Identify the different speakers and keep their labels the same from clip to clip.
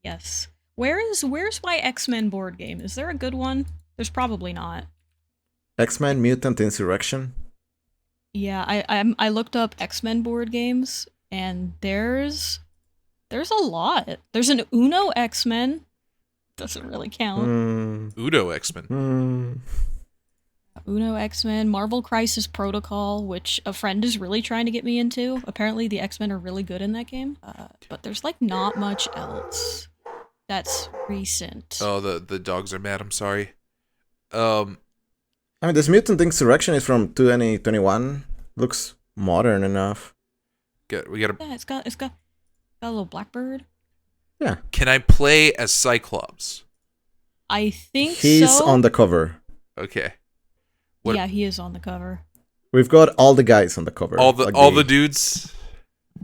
Speaker 1: Yes. Where's my X-Men board game? Is there a good one? There's probably not.
Speaker 2: X-Men Mutant Insurrection.
Speaker 1: Yeah, I looked up X-Men board games, and there's a lot. There's an Uno X-Men. Doesn't really count.
Speaker 3: Uno X-Men.
Speaker 1: Uno X-Men, Marvel Crisis Protocol, which a friend is really trying to get me into. Apparently the X-Men are really good in that game. But there's like not much else that's recent.
Speaker 3: Oh, the dogs are mad. I'm sorry.
Speaker 2: I mean, this Mutant Insurrection is from 2021. Looks modern enough.
Speaker 3: We got
Speaker 1: Yeah, it's got a little blackbird.
Speaker 2: Yeah.
Speaker 3: Can I play as Cyclops?
Speaker 1: I think
Speaker 2: He's
Speaker 1: so.
Speaker 2: on the cover.
Speaker 3: Okay.
Speaker 1: Yeah, he is on the cover.
Speaker 2: We've got all the guys on the cover.
Speaker 3: All the dudes.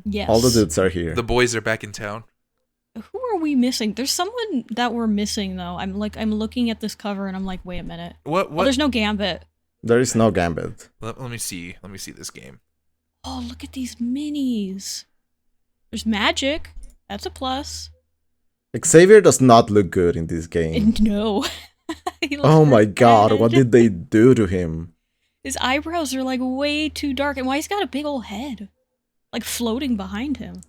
Speaker 1: Yes.
Speaker 2: All the dudes are here.
Speaker 3: The boys are back in town.
Speaker 1: Who are we missing? There's someone that we're missing though. I'm looking at this cover and I'm like, wait a minute.
Speaker 3: What?
Speaker 1: Oh, there's no Gambit.
Speaker 2: There is no Gambit.
Speaker 3: Let me see. Let me see this game.
Speaker 1: Oh, look at these minis. There's Magic. That's a plus.
Speaker 2: Xavier does not look good in this game.
Speaker 1: And no. He looks
Speaker 2: Oh my
Speaker 1: really
Speaker 2: god,
Speaker 1: bad.
Speaker 2: what did they do to him?
Speaker 1: His eyebrows are like way too dark, and why he's got a big old head, like floating behind him.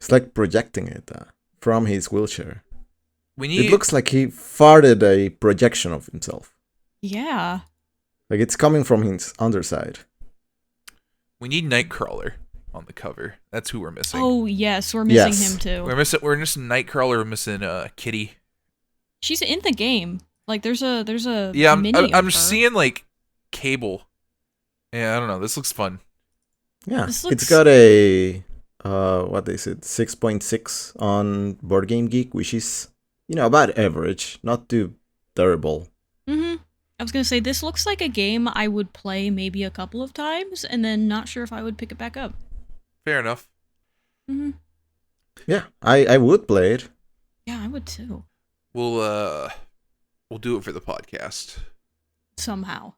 Speaker 2: It's like projecting it from his wheelchair.
Speaker 3: It
Speaker 2: It looks like he farted a projection of himself.
Speaker 1: Yeah.
Speaker 2: Like it's coming from his underside.
Speaker 3: We need Nightcrawler on the cover. That's who we're missing.
Speaker 1: Oh yes, we're missing
Speaker 2: Yes.
Speaker 1: him too.
Speaker 3: We're missing Nightcrawler. We're missing Kitty.
Speaker 1: She's in the game. Like there's a
Speaker 3: Yeah,
Speaker 1: mini
Speaker 3: I'm
Speaker 1: of her.
Speaker 3: seeing like Cable. Yeah, I don't know. This looks fun.
Speaker 2: Yeah,
Speaker 1: This
Speaker 2: it's
Speaker 1: looks-
Speaker 2: got a what is it, 6.6 on Board Game Geek, which is about average, not too terrible.
Speaker 1: Mm-hmm. I was gonna say this looks like a game I would play maybe a couple of times, and then not sure if I would pick it back up.
Speaker 3: Fair enough.
Speaker 1: Mm-hmm.
Speaker 2: Yeah, I would play it.
Speaker 1: Yeah, I would too.
Speaker 3: We'll do it for the podcast.
Speaker 1: Somehow.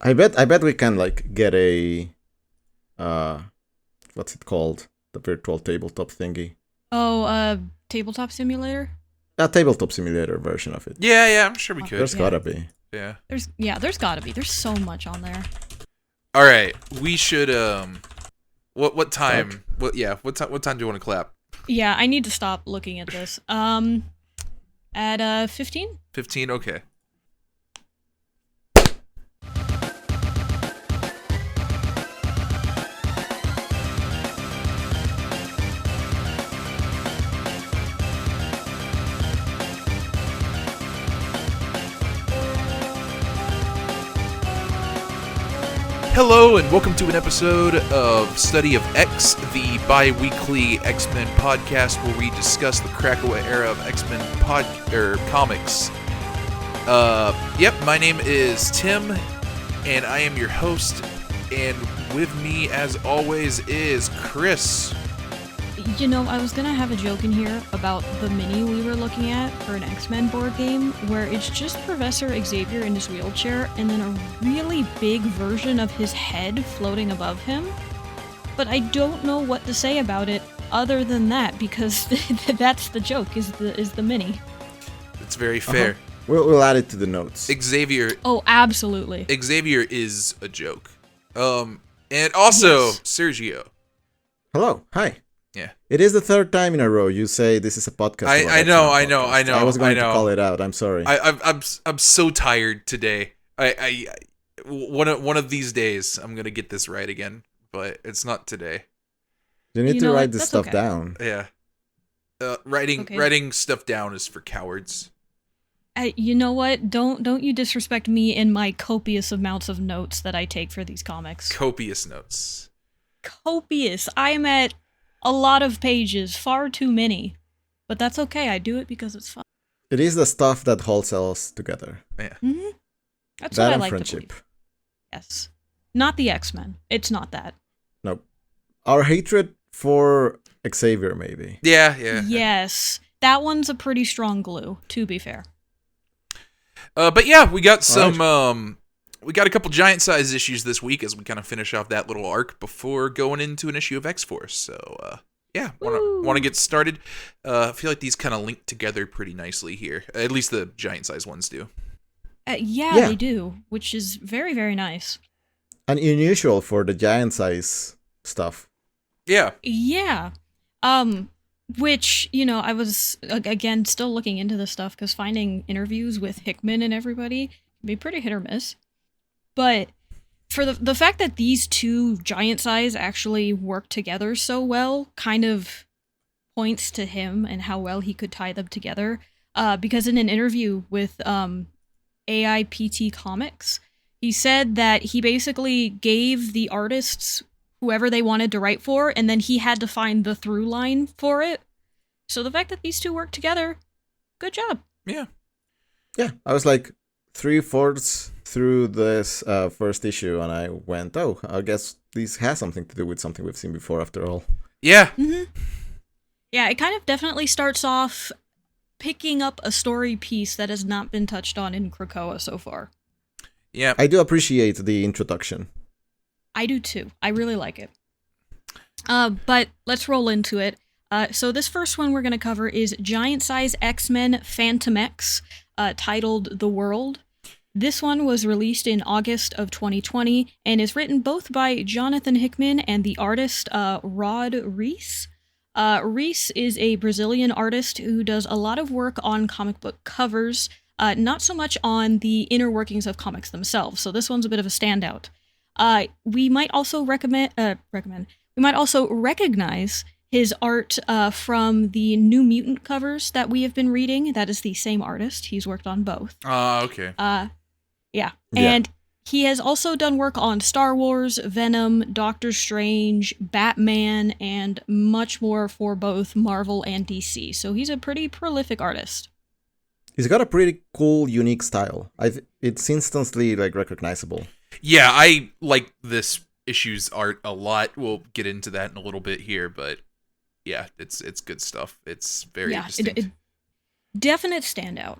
Speaker 2: I bet we can like get a what's it called, the virtual tabletop thingy,
Speaker 1: Oh, Tabletop Simulator.
Speaker 2: a tabletop simulator version of it.
Speaker 3: Yeah, I'm sure we could.
Speaker 2: There's gotta be.
Speaker 3: Yeah.
Speaker 1: There's gotta be. There's so much on there.
Speaker 3: All right, we should what time? What time do you want to clap?
Speaker 1: Yeah, I need to stop looking at this. At 15?
Speaker 3: 15. Okay. Hello and welcome to an episode of Study of X, the bi-weekly X-Men podcast where we discuss the Krakoa era of X-Men comics. My name is Tim, and I am your host, and with me, as always, is Chris.
Speaker 1: You know, I was gonna have a joke in here about the mini we were looking at for an X-Men board game, where it's just Professor Xavier in his wheelchair, and then a really big version of his head floating above him. But I don't know what to say about it other than that, because that's the joke, is the mini.
Speaker 3: It's very fair.
Speaker 2: We'll add it to the notes.
Speaker 3: Xavier
Speaker 1: Oh, absolutely.
Speaker 3: is a joke. And also
Speaker 1: Yes.
Speaker 3: Sergio.
Speaker 2: Hello, hi.
Speaker 3: Yeah.
Speaker 2: It is the third time in a row you say this is a podcast.
Speaker 3: I
Speaker 2: about
Speaker 3: know,
Speaker 2: X-Men
Speaker 3: I know.
Speaker 2: podcast. I was going
Speaker 3: I know.
Speaker 2: to call it out. I'm sorry.
Speaker 3: I'm so tired today. One of these days I'm gonna get this right again, but it's not today.
Speaker 2: you need
Speaker 1: You
Speaker 2: to
Speaker 1: know
Speaker 2: write
Speaker 1: what?
Speaker 2: this
Speaker 1: That's
Speaker 2: stuff
Speaker 1: okay.
Speaker 2: down.
Speaker 3: Yeah. Writing
Speaker 1: Okay.
Speaker 3: stuff down is for cowards.
Speaker 1: You know what? Don't you disrespect me in my copious amounts of notes that I take for these comics.
Speaker 3: Copious notes.
Speaker 1: Copious. I'm at a lot of pages, far too many. But that's okay. I do it because it's fun.
Speaker 2: It is the stuff that holds us together.
Speaker 3: Yeah.
Speaker 1: Mm-hmm. That's
Speaker 2: That
Speaker 1: what I
Speaker 2: and
Speaker 1: like
Speaker 2: friendship.
Speaker 1: to believe. Yes. Not the X-Men. It's not that.
Speaker 2: Nope. Our hatred for Xavier, maybe.
Speaker 3: Yeah.
Speaker 1: Yes. That one's a pretty strong glue, to be fair.
Speaker 3: But yeah, we got some
Speaker 2: Alright.
Speaker 3: we got a couple giant size issues this week as we kind of finish off that little arc before going into an issue of X-Force. So Yeah, want to get started? I feel like these kind of link together pretty nicely here. At least the giant size ones do.
Speaker 1: Yeah, they do, which is very, very nice.
Speaker 2: And unusual for the giant size stuff.
Speaker 3: Yeah.
Speaker 1: Yeah. Which, I was, again, still looking into this stuff because finding interviews with Hickman and everybody can be pretty hit or miss. But for the fact that these two giant size actually work together so well kind of points to him and how well he could tie them together. Because in an interview with AIPT Comics, he said that he basically gave the artists whoever they wanted to write for, and then he had to find the through line for it. So the fact that these two work together, good job.
Speaker 3: Yeah.
Speaker 2: Yeah, I was like 3/4 through this first issue, and I went, oh, I guess this has something to do with something we've seen before after all.
Speaker 3: Yeah.
Speaker 1: Mm-hmm. Yeah, it kind of definitely starts off picking up a story piece that has not been touched on in Krakoa so far.
Speaker 3: Yeah.
Speaker 2: I do appreciate the introduction.
Speaker 1: I do too. I really like it. But let's roll into it. So this first one we're going to cover is Giant Size X-Men Fantomex, titled The World. This one was released in August of 2020 and is written both by Jonathan Hickman and the artist Rod Reis. Reis is a Brazilian artist who does a lot of work on comic book covers, not so much on the inner workings of comics themselves, so this one's a bit of a standout. We might also we might also recognize his art from the New Mutant covers that we have been reading. That is the same artist. He's worked on both.
Speaker 3: Okay.
Speaker 1: Yeah. And he has also done work on Star Wars, Venom, Doctor Strange, Batman, and much more for both Marvel and DC. So he's a pretty prolific artist.
Speaker 2: He's got a pretty cool, unique style. It's instantly recognizable.
Speaker 3: Yeah, I like this issue's art a lot. We'll get into that in a little bit here, but yeah, it's good stuff. It's very distinct.
Speaker 1: Definite standout.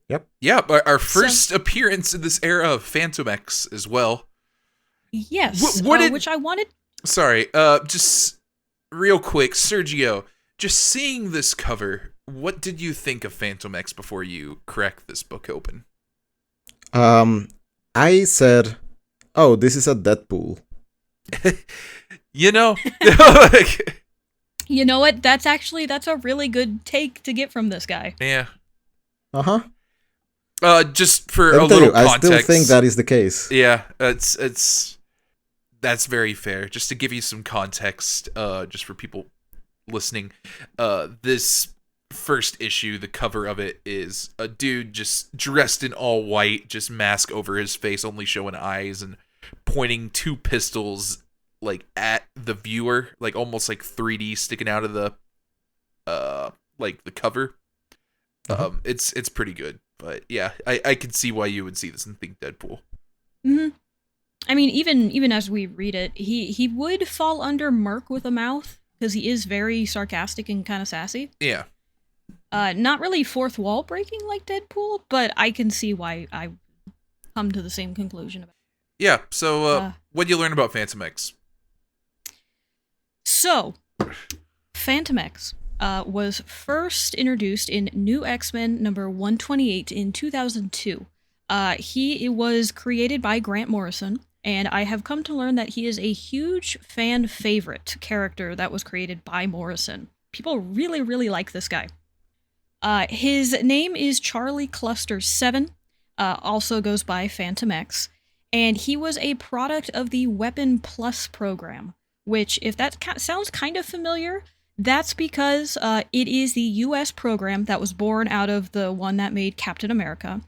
Speaker 2: Yep.
Speaker 3: Yeah, our first appearance in this era of Fantomex as well.
Speaker 1: Yes. Which I wanted.
Speaker 3: Sorry. Just real quick, Sergio. Just seeing this cover, what did you think of Fantomex before you cracked this book open?
Speaker 2: I said, "Oh, this is a Deadpool."
Speaker 3: You know
Speaker 1: what? That's a really good take to get from this guy.
Speaker 3: Yeah.
Speaker 2: Uh-huh.
Speaker 3: Just for a little context,
Speaker 2: I still think that is the case.
Speaker 3: Yeah, that's very fair. Just to give you some context, just for people listening, this first issue, the cover of it is a dude just dressed in all white, just mask over his face, only showing eyes, and pointing two pistols at the viewer, almost like 3D sticking out of the the cover. It's pretty good. But yeah, I can see why you would see this and think Deadpool.
Speaker 1: Mm-hmm. I mean, even as we read it, he would fall under Merc with a mouth because he is very sarcastic and kind of sassy.
Speaker 3: Yeah.
Speaker 1: Not really fourth wall breaking like Deadpool, but I can see why I come to the same conclusion about it.
Speaker 3: Yeah. So, what did you learn about Fantomex?
Speaker 1: So, Fantomex was first introduced in New X-Men number 128 in 2002. He was created by Grant Morrison, and I have come to learn that he is a huge fan favorite character that was created by Morrison. People really, really like this guy. His name is Charlie Cluster 7, also goes by Fantomex, and he was a product of the Weapon Plus program, which, if that sounds kind of familiar, that's because it is the U.S. program that was born out of the one that made Captain America,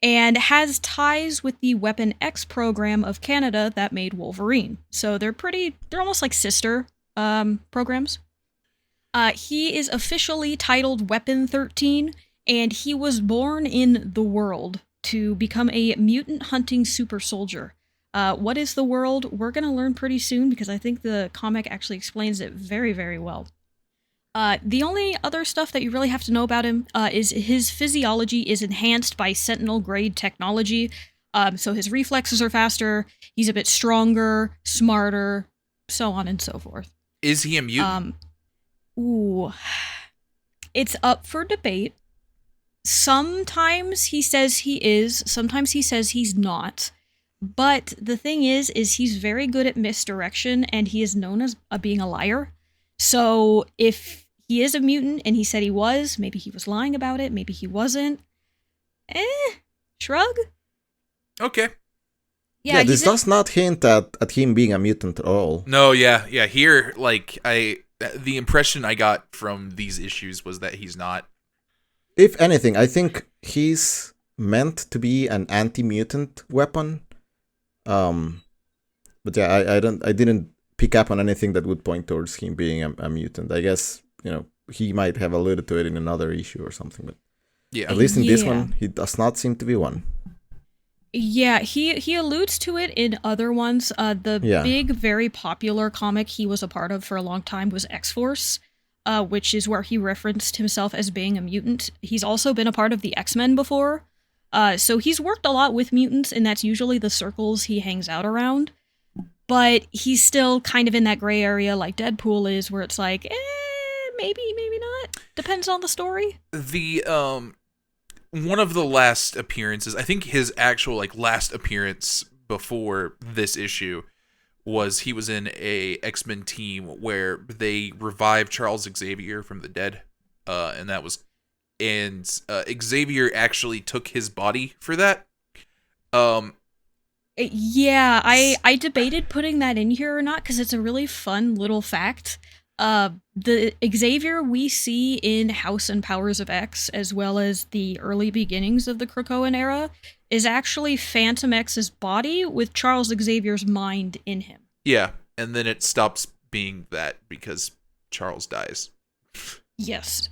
Speaker 1: and has ties with the Weapon X program of Canada that made Wolverine. So they're almost like sister programs. He is officially titled Weapon 13, and he was born in the world to become a mutant hunting super soldier. What is the world? We're going to learn pretty soon because I think the comic actually explains it very, very well. The only other stuff that you really have to know about him is his physiology is enhanced by Sentinel-grade technology, so his reflexes are faster, he's a bit stronger, smarter, so on and so forth.
Speaker 3: Is he a mutant?
Speaker 1: Ooh. It's up for debate. Sometimes he says he is, sometimes he says he's not. But the thing is he's very good at misdirection, and he is known as being a liar. So if he is a mutant and he said he was, maybe he was lying about it, maybe he wasn't. Shrug?
Speaker 3: Okay.
Speaker 2: Yeah, this does not hint at him being a mutant at all.
Speaker 3: No, yeah. Here, like, the impression I got from these issues was that he's not.
Speaker 2: If anything, I think he's meant to be an anti-mutant weapon. But yeah, I didn't pick up on anything that would point towards him being a mutant. I guess, he might have alluded to it in another issue or something, but
Speaker 3: yeah,
Speaker 2: at least in this one, he does not seem to be one.
Speaker 1: Yeah, he alludes to it in other ones. The big, very popular comic he was a part of for a long time was X-Force, which is where he referenced himself as being a mutant. He's also been a part of the X-Men before, so he's worked a lot with mutants, and that's usually the circles he hangs out around. But he's still kind of in that gray area like Deadpool is, where it's like, maybe not. Depends on the story.
Speaker 3: The, one of the last appearances, I think his actual, last appearance before this issue was he was in a X-Men team where they revived Charles Xavier from the dead, and Xavier actually took his body for that.
Speaker 1: Yeah, I debated putting that in here or not, because it's a really fun little fact. The Xavier we see in House and Powers of X, as well as the early beginnings of the Krakoan era, is actually Fantomex's body with Charles Xavier's mind in him.
Speaker 3: Yeah, and then it stops being that because Charles dies.
Speaker 1: Yes,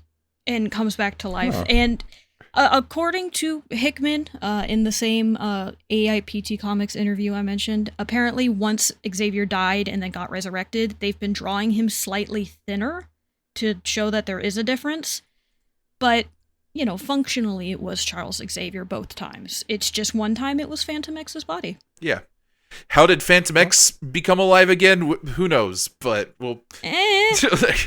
Speaker 1: and comes back to life.
Speaker 2: Huh.
Speaker 1: And according to Hickman, in the same AIPT Comics interview I mentioned, apparently once Xavier died and then got resurrected, they've been drawing him slightly thinner to show that there is a difference. But, functionally it was Charles Xavier both times. It's just one time it was Fantomex's body.
Speaker 3: Yeah. How did Fantomex become alive again? Who knows? But, well...
Speaker 1: I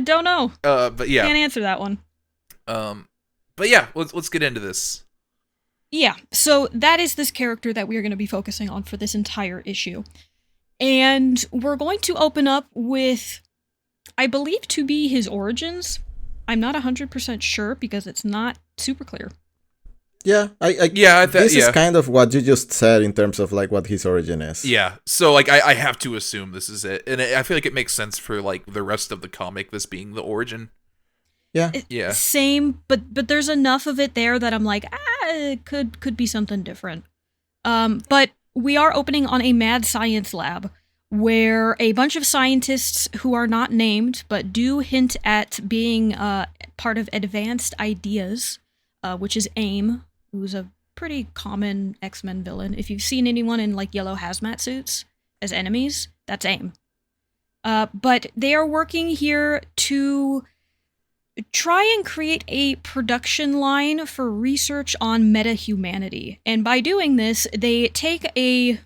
Speaker 1: don't know.
Speaker 3: But yeah.
Speaker 1: Can't answer that one.
Speaker 3: But yeah, let's get into this.
Speaker 1: Yeah, so that is this character that we're going to be focusing on for this entire issue. And we're going to open up with, I believe to be his origins. I'm not 100% sure because it's not super clear.
Speaker 2: Yeah, this is kind of what you just said in terms of what his origin is.
Speaker 3: Yeah, so I have to assume this is it, and I feel like it makes sense for the rest of the comic, this being the origin.
Speaker 2: Yeah.
Speaker 1: Same, but there's enough of it there that I'm like, it could be something different. But we are opening on a mad science lab where a bunch of scientists who are not named but do hint at being part of Advanced Ideas, which is AIM, who's a pretty common X-Men villain. If you've seen anyone in yellow hazmat suits as enemies, that's AIM. But they are working here to try and create a production line for research on meta-humanity. And by doing this, they take a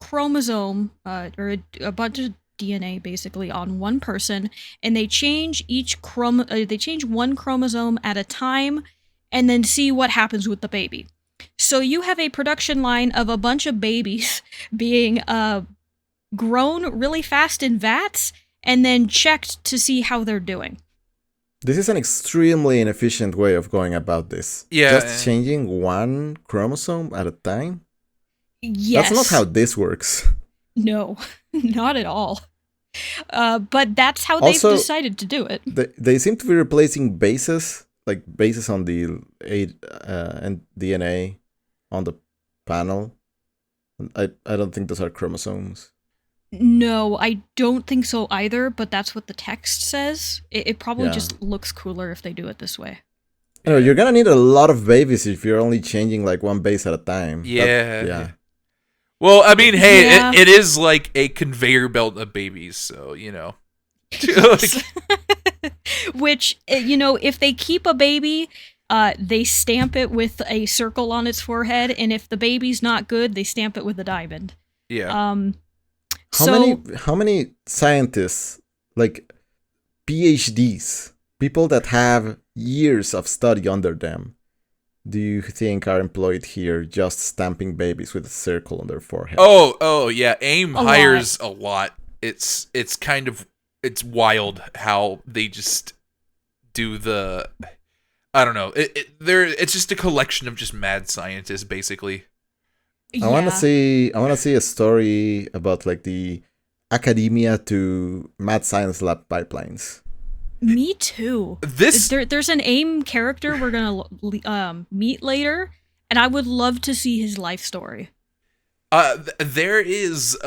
Speaker 1: chromosome, or a bunch of DNA basically on one person, and they change they change one chromosome at a time, and then see what happens with the baby. So you have a production line of a bunch of babies being grown really fast in vats, and then checked to see how they're doing.
Speaker 2: This is an extremely inefficient way of going about this.
Speaker 3: Yeah.
Speaker 2: Just changing one chromosome at a time?
Speaker 1: Yes.
Speaker 2: That's not how this works.
Speaker 1: No, not at all. But that's how they've decided to do it.
Speaker 2: They seem to be replacing bases, bases on the and DNA on the panel. I don't think those are chromosomes.
Speaker 1: No, I don't think so either, but that's what the text says. It probably just looks cooler if they do it this way.
Speaker 2: You're gonna need a lot of babies if you're only changing one base at a time.
Speaker 3: Yeah. Well, I mean, hey, it is like a conveyor belt of babies, so,
Speaker 1: Which, if they keep a baby, they stamp it with a circle on its forehead, and if the baby's not good, they stamp it with a diamond.
Speaker 3: Yeah.
Speaker 2: How many scientists, like PhDs, people that have years of study under them, do you think are employed here just stamping babies with a circle on their forehead?
Speaker 3: Oh yeah. AIM
Speaker 1: A
Speaker 3: hires a lot. It's wild how they just do the. I don't know. It's just a collection of just mad scientists, basically.
Speaker 2: I want to see a story about like the academia to mad science lab pipelines.
Speaker 1: Me too. There's an AIM character we're gonna meet later, and I would love to see his life story.
Speaker 3: There is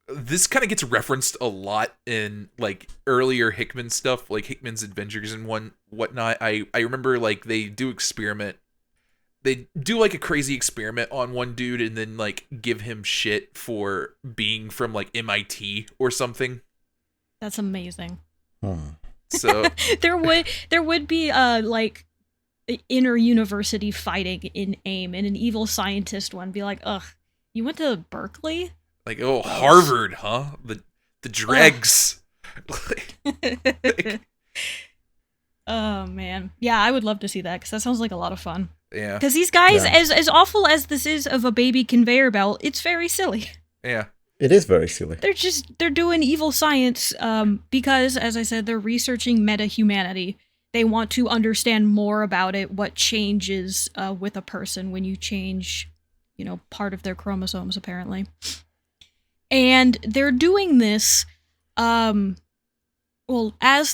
Speaker 3: this kind of gets referenced a lot in like earlier Hickman stuff, like Hickman's Adventures and whatnot. I remember like they do like a crazy experiment on one dude and then like give him shit for being from like MIT or something.
Speaker 1: That's amazing.
Speaker 3: So
Speaker 1: there would be like inner university fighting in AIM, and an evil scientist one be like, ugh, you went to Berkeley?
Speaker 3: like, oh, Harvard, huh? The dregs.
Speaker 1: Oh man, yeah, I would love to see that because that sounds like a lot of fun.
Speaker 3: Yeah,
Speaker 1: because these guys, as awful as this is of a baby conveyor belt, it's very silly.
Speaker 3: Yeah,
Speaker 2: it is very silly.
Speaker 1: They're doing evil science because, as I said, they're researching meta-humanity. They want to understand more about it, what changes with a person when you change, part of their chromosomes, apparently. And they're doing this, as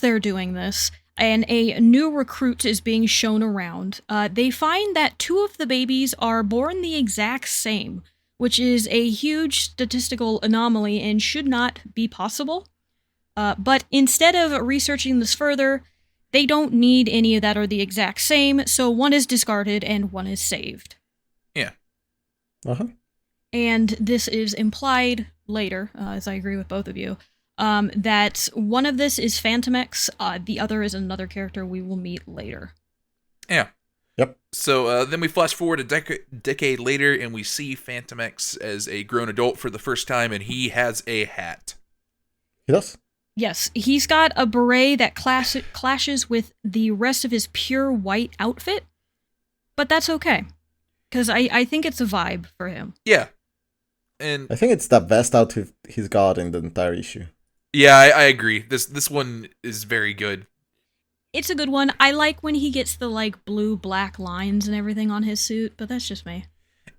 Speaker 1: they're doing this, and a new recruit is being shown around, they find that 2 of the babies are born the exact same, which is a huge statistical anomaly and should not be possible. But instead of researching this further, they don't need any of that are the exact same, so one is discarded and one is saved.
Speaker 3: Yeah.
Speaker 2: Uh-huh.
Speaker 1: And this is implied later, as I agree with both of you, that one of this is Fantomex, the other is another character we will meet later.
Speaker 3: Yeah.
Speaker 2: Yep.
Speaker 3: So then we flash forward a decade later, and we see Fantomex as a grown adult for the first time, and he has a hat.
Speaker 2: He does?
Speaker 1: Yes, he's got a beret that clashes with the rest of his pure white outfit, but that's okay, because I think it's a vibe for him.
Speaker 3: Yeah. And
Speaker 2: I think it's the best outfit he's got in the entire issue.
Speaker 3: Yeah, I agree. This one is very good.
Speaker 1: It's a good one. I like when he gets the like blue-black lines and everything on his suit, but that's just me.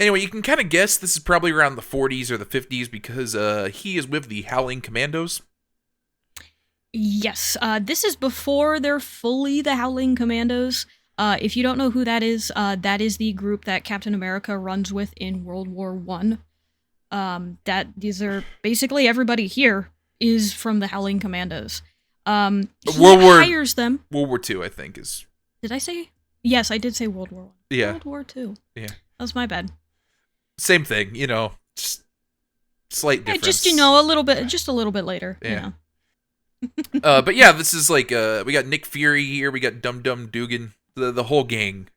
Speaker 3: Anyway, you can kind of guess this is probably around the 40s or the 50s because he is with the Howling Commandos.
Speaker 1: Yes, this is before they're fully the Howling Commandos. If you don't know who that is the group that Captain America runs with in World War I. These are basically everybody here is from the Howling Commandos. He hires them.
Speaker 3: World War II, I think, is.
Speaker 1: Did I say? Yes, I did say World War I.
Speaker 3: Yeah.
Speaker 1: World War II.
Speaker 3: Yeah.
Speaker 1: That was my bad.
Speaker 3: Same thing, just slight difference.
Speaker 1: Just a little bit later.
Speaker 3: Yeah. But yeah, this is like we got Nick Fury here, we got Dum Dum Dugan, the whole gang.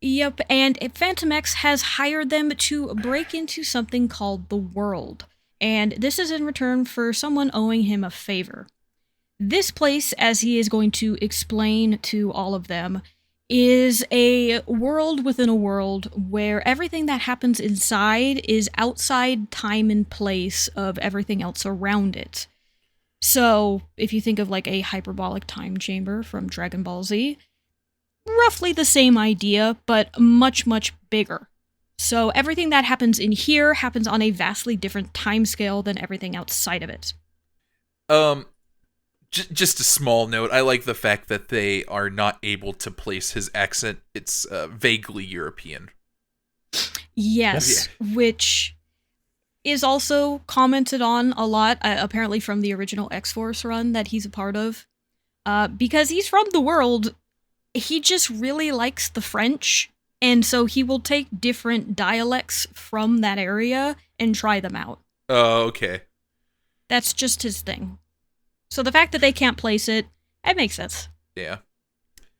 Speaker 1: Yep, and Fantomex has hired them to break into something called the World, and this is in return for someone owing him a favor. This place, as he is going to explain to all of them, is a world within a world where everything that happens inside is outside time and place of everything else around it. So, if you think of like a hyperbolic time chamber from Dragon Ball Z, roughly the same idea, but much, much bigger. So everything that happens in here happens on a vastly different timescale than everything outside of it.
Speaker 3: Just a small note, I like the fact that they are not able to place his accent. It's vaguely European.
Speaker 1: Yes, yeah. Which is also commented on a lot, apparently from the original X-Force run that he's a part of. Because he's from the world, he just really likes the French, and so he will take different dialects from that area and try them out.
Speaker 3: Oh, okay.
Speaker 1: That's just his thing. So the fact that they can't place it makes sense.
Speaker 3: Yeah.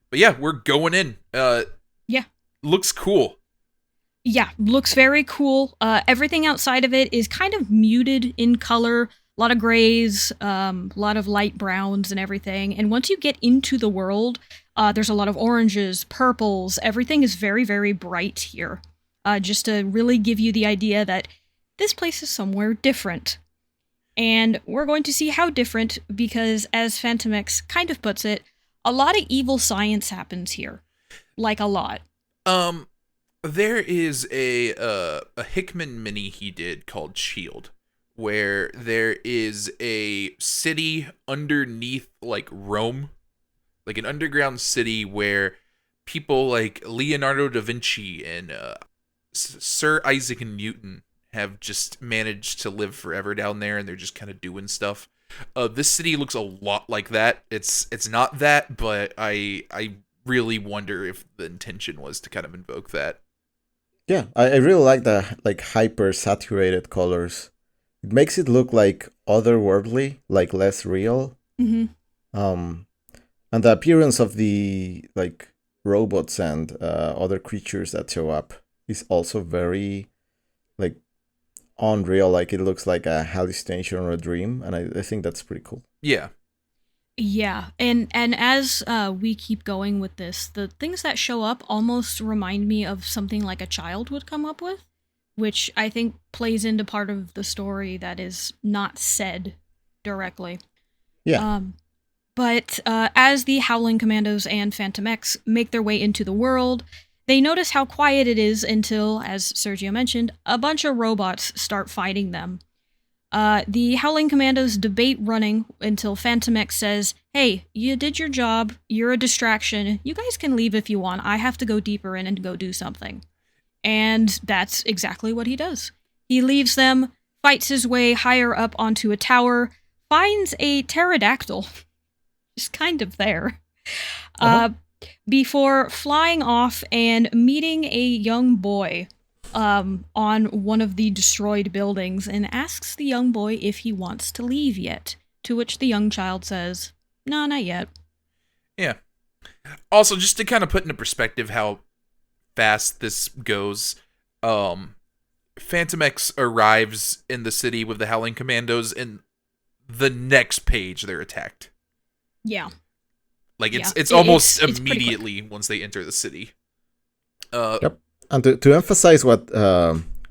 Speaker 3: But yeah, we're going in.
Speaker 1: Yeah.
Speaker 3: Looks cool.
Speaker 1: Yeah, looks very cool. Everything outside of it is kind of muted in color. A lot of grays, a lot of light browns and everything. And once you get into the world, there's a lot of oranges, purples. Everything is very, very bright here. Just to really give you the idea that this place is somewhere different. And we're going to see how different because, as Fantomex kind of puts it, a lot of evil science happens here. Like a lot.
Speaker 3: There is a Hickman mini he did called Shield, where there is a city underneath like Rome, like an underground city where people like Leonardo da Vinci and Sir Isaac Newton have just managed to live forever down there, and they're just kind of doing stuff. This city looks a lot like that. It's not that, but I really wonder if the intention was to kind of invoke that.
Speaker 2: Yeah, I really like the like hyper saturated colors. It makes it look like otherworldly, like less real.
Speaker 1: Mm-hmm.
Speaker 2: And the appearance of the like robots and other creatures that show up is also very like unreal. Like it looks like a hallucination or a dream, and I think that's pretty cool.
Speaker 3: Yeah.
Speaker 1: Yeah, and as we keep going with this, the things that show up almost remind me of something like a child would come up with, which I think plays into part of the story that is not said directly.
Speaker 2: Yeah.
Speaker 1: But as the Howling Commandos and Fantomex make their way into the world, they notice how quiet it is until, as Sergio mentioned, a bunch of robots start fighting them. The Howling Commandos debate running until Fantomex says, "Hey, you did your job, you're a distraction, you guys can leave if you want, I have to go deeper in and go do something." And that's exactly what he does. He leaves them, fights his way higher up onto a tower, finds a pterodactyl, just kind of there, before flying off and meeting a young boy on one of the destroyed buildings and asks the young boy if he wants to leave yet, to which the young child says, "No, not yet."
Speaker 3: Yeah. Also, just to kind of put into perspective how fast this goes, Fantomex arrives in the city with the Howling Commandos, and the next page they're attacked.
Speaker 1: Yeah.
Speaker 3: Like
Speaker 1: Yeah.
Speaker 3: it's almost
Speaker 1: It's pretty
Speaker 3: immediately once they enter the city.
Speaker 2: Yep. And to emphasize what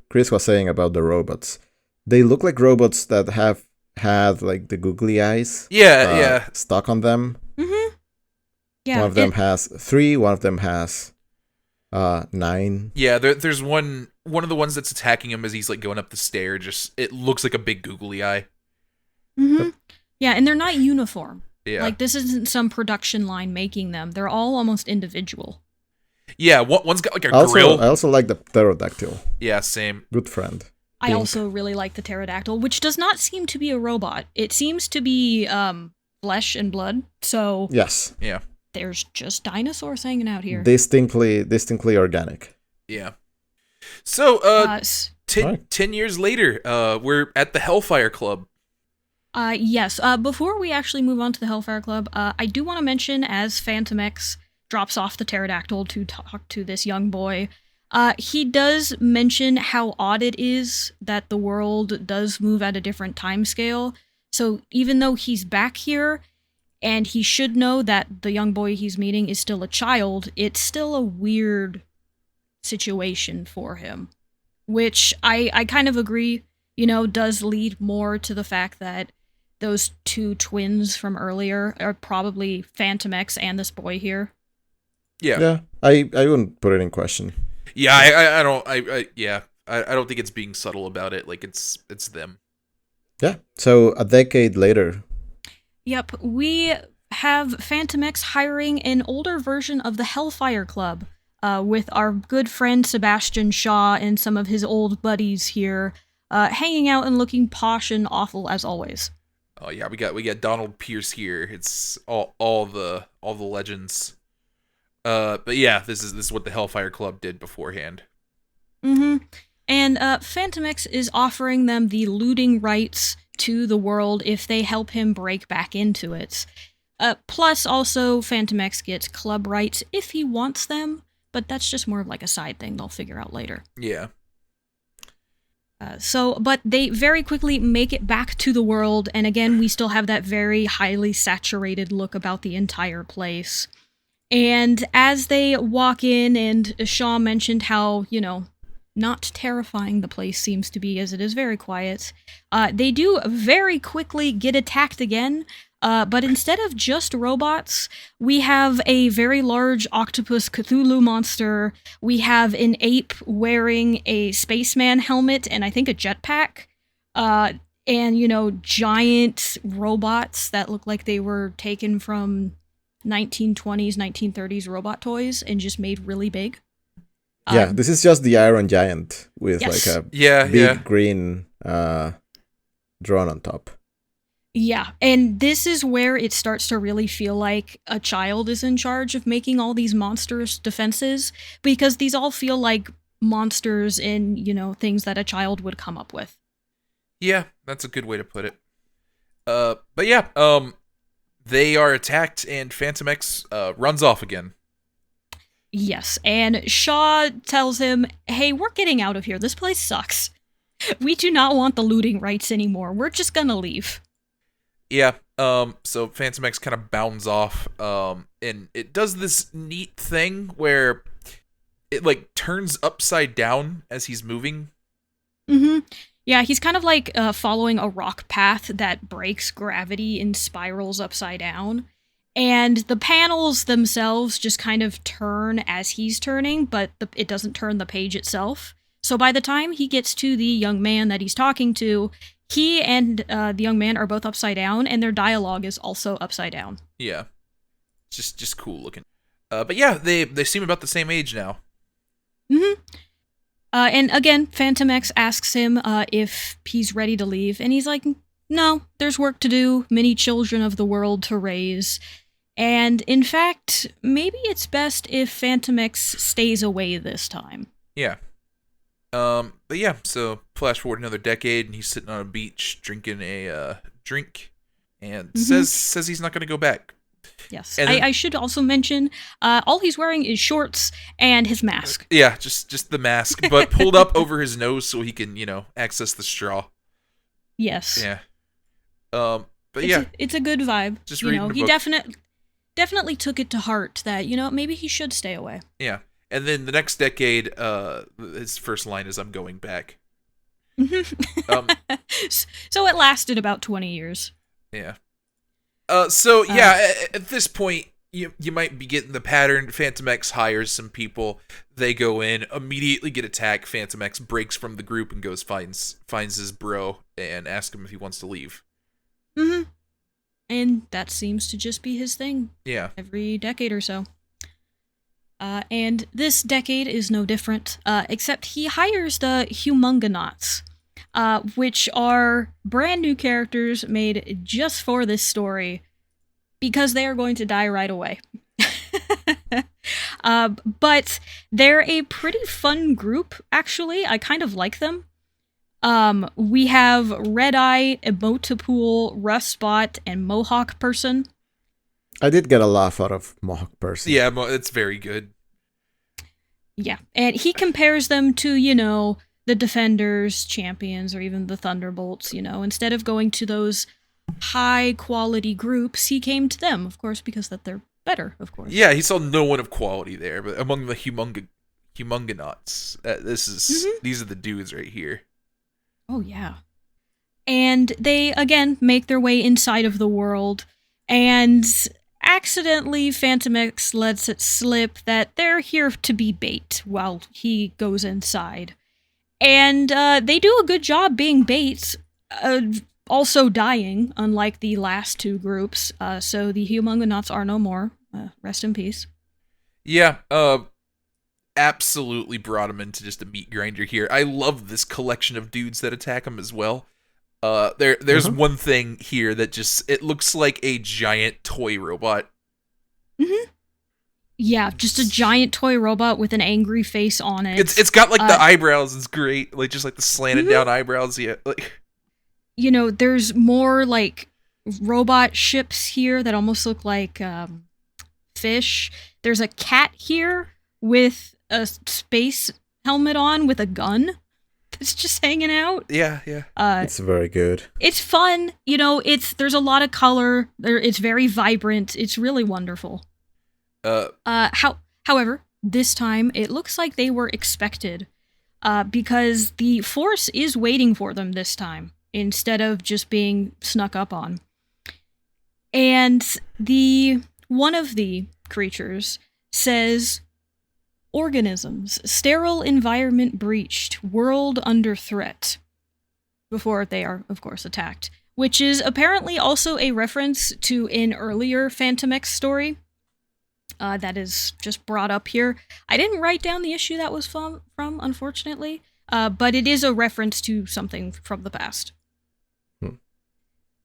Speaker 2: Chris was saying about the robots, they look like robots that have had like the googly eyes
Speaker 3: Yeah.
Speaker 2: stuck on them.
Speaker 1: Mm-hmm. Yeah.
Speaker 2: One of them has 3, one of them has 9.
Speaker 3: Yeah, there's one of the ones that's attacking him as he's like going up the stair. Just it looks like a big googly eye.
Speaker 1: Mm-hmm. Yeah, and they're not uniform.
Speaker 3: Yeah,
Speaker 1: Like this isn't some production line making them. They're all almost individual.
Speaker 3: yeah. One's got like a
Speaker 2: I
Speaker 3: grill.
Speaker 2: also like the pterodactyl.
Speaker 3: Yeah, same.
Speaker 2: Good friend.
Speaker 1: I
Speaker 2: Pink.
Speaker 1: also really like the pterodactyl, which does not seem to be a robot. It seems to be flesh and blood. So
Speaker 2: Yes.
Speaker 3: Yeah,
Speaker 1: there's just dinosaurs hanging out here.
Speaker 2: Distinctly organic.
Speaker 3: yeah. So,
Speaker 1: S-
Speaker 3: 10 years later, we're at the Hellfire Club.
Speaker 1: yes. Before we actually move on to the Hellfire Club, I do want to mention as Fantomex drops off the pterodactyl to talk to this young boy, he does mention how odd it is that the world does move at a different time scale. So even though he's back here, and he should know that the young boy he's meeting is still a child, it's still a weird situation for him. Which I kind of agree, does lead more to the fact that those two twins from earlier are probably Fantomex and this boy here.
Speaker 3: Yeah,
Speaker 2: Yeah. I wouldn't put it in question.
Speaker 3: yeah. I don't think it's being subtle about it. Like it's them.
Speaker 2: Yeah. So a decade later.
Speaker 1: Yep, we have Fantomex hiring an older version of the Hellfire Club, with our good friend Sebastian Shaw and some of his old buddies here, hanging out and looking posh and awful as always.
Speaker 3: Oh yeah, we got Donald Pierce here. It's all the legends. But yeah, this is what the Hellfire Club did beforehand.
Speaker 1: Mm-hmm. And Fantomex is offering them the looting rights to the world if they help him break back into it. Plus, also, Fantomex gets club rights if he wants them, but that's just more of like a side thing they'll figure out later.
Speaker 3: Yeah.
Speaker 1: But they very quickly make it back to the world, and again, we still have that very highly saturated look about the entire place. And as they walk in, and Shaw mentioned how, not terrifying the place seems to be, as it is very quiet, they do very quickly get attacked again. But instead of just robots, we have a very large octopus Cthulhu monster. We have an ape wearing a spaceman helmet and I think a jetpack. And, giant robots that look like they were taken from 1920s, 1930s robot toys and just made really big.
Speaker 2: Yeah, this is just the Iron Giant with
Speaker 1: yes.
Speaker 2: like a big green drone on top.
Speaker 1: Yeah, and this is where it starts to really feel like a child is in charge of making all these monstrous defenses, because these all feel like monsters and, things that a child would come up with.
Speaker 3: Yeah, that's a good way to put it. But yeah, they are attacked and Fantomex runs off again.
Speaker 1: Yes, and Shaw tells him, hey, we're getting out of here. This place sucks. We do not want the looting rights anymore. We're just gonna leave.
Speaker 3: Yeah, so Fantomex kind of bounds off, and it does this neat thing where it, like, turns upside down as he's moving.
Speaker 1: Mm-hmm. Yeah, he's kind of like following a rock path that breaks gravity and spirals upside down. And the panels themselves just kind of turn as he's turning, but it doesn't turn the page itself. So by the time he gets to the young man that he's talking to, he and the young man are both upside down, and their dialogue is also upside down.
Speaker 3: Yeah. Just cool looking. But yeah, they seem about the same age now.
Speaker 1: Mm-hmm. And again, Fantomex asks him if he's ready to leave, and he's like, no, there's work to do, many children of the world to raise. And in fact, maybe it's best if Fantomex stays away this time.
Speaker 3: Yeah. But yeah, so flash forward another decade, and he's sitting on a beach drinking a drink, and says he's not going to go back.
Speaker 1: Yes,
Speaker 3: and then,
Speaker 1: I should also mention, all he's wearing is shorts and his mask.
Speaker 3: Yeah, just the mask, but pulled up over his nose so he can, access the straw.
Speaker 1: Yes.
Speaker 3: Yeah. But yeah,
Speaker 1: it's a good vibe.
Speaker 3: Just
Speaker 1: he definitely took it to heart that maybe he should stay away.
Speaker 3: Yeah. And then the next decade, his first line is, I'm going back.
Speaker 1: So it lasted about 20 years.
Speaker 3: Yeah. At this point, you might be getting the pattern. Fantomex hires some people. They go in, immediately get attacked. Fantomex breaks from the group and finds his bro and asks him if he wants to leave.
Speaker 1: Mm-hmm. And that seems to just be his thing.
Speaker 3: Yeah.
Speaker 1: Every decade or so. And this decade is no different, except he hires the Humungonauts, which are brand new characters made just for this story, because they are going to die right away. But they're a pretty fun group, actually. I kind of like them. We have Red Eye, Emotipool, Rustbot, and Mohawk Person.
Speaker 2: I did get a laugh out of Mohawk Person.
Speaker 3: Yeah, it's very good.
Speaker 1: Yeah, and he compares them to, the Defenders, Champions, or even the Thunderbolts, Instead of going to those high-quality groups, he came to them, of course, because that they're better, of course.
Speaker 3: Yeah, he saw no one of quality there, but among the Humungonauts, these are the dudes right here.
Speaker 1: Oh, yeah. And they, again, make their way inside of the world, and accidentally Fantomex lets it slip that they're here to be bait while he goes inside. And they do a good job being bait, also dying, unlike the last two groups. So the Humungonauts are no more. Rest in peace.
Speaker 3: Yeah, absolutely brought him into just a meat grinder here. I love this collection of dudes that attack him as well. There's one thing here that it looks like a giant toy robot.
Speaker 1: Mm-hmm. Yeah, just a giant toy robot with an angry face on it.
Speaker 3: It's got like the eyebrows. It's great, like just like the slanted down eyebrows. Yeah, like
Speaker 1: there's more like robot ships here that almost look like fish. There's a cat here with a space helmet on with a gun that's just hanging out.
Speaker 3: Yeah.
Speaker 2: It's very good.
Speaker 1: It's fun, there's a lot of color. It's very vibrant. It's really wonderful. However, this time it looks like they were expected, because the Force is waiting for them this time instead of just being snuck up on. And one of the creatures says, "Organisms, sterile environment breached, world under threat," before they are, of course, attacked, which is apparently also a reference to an earlier Fantomex story that is just brought up here. I didn't write down the issue that was from unfortunately, but it is a reference to something from the past.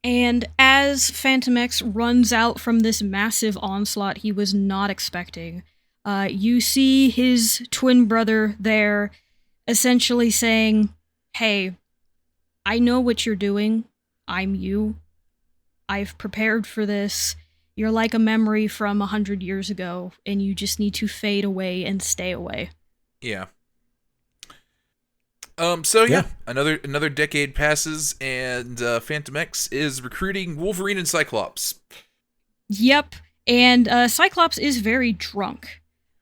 Speaker 1: And as Fantomex runs out from this massive onslaught he was not expecting, you see his twin brother there essentially saying, "Hey, I know what you're doing. I'm you. I've prepared for this. You're like a memory from 100 years ago, and you just need to fade away and stay away."
Speaker 3: Yeah. So another decade passes, and Fantomex is recruiting Wolverine and Cyclops.
Speaker 1: Yep, and Cyclops is very drunk.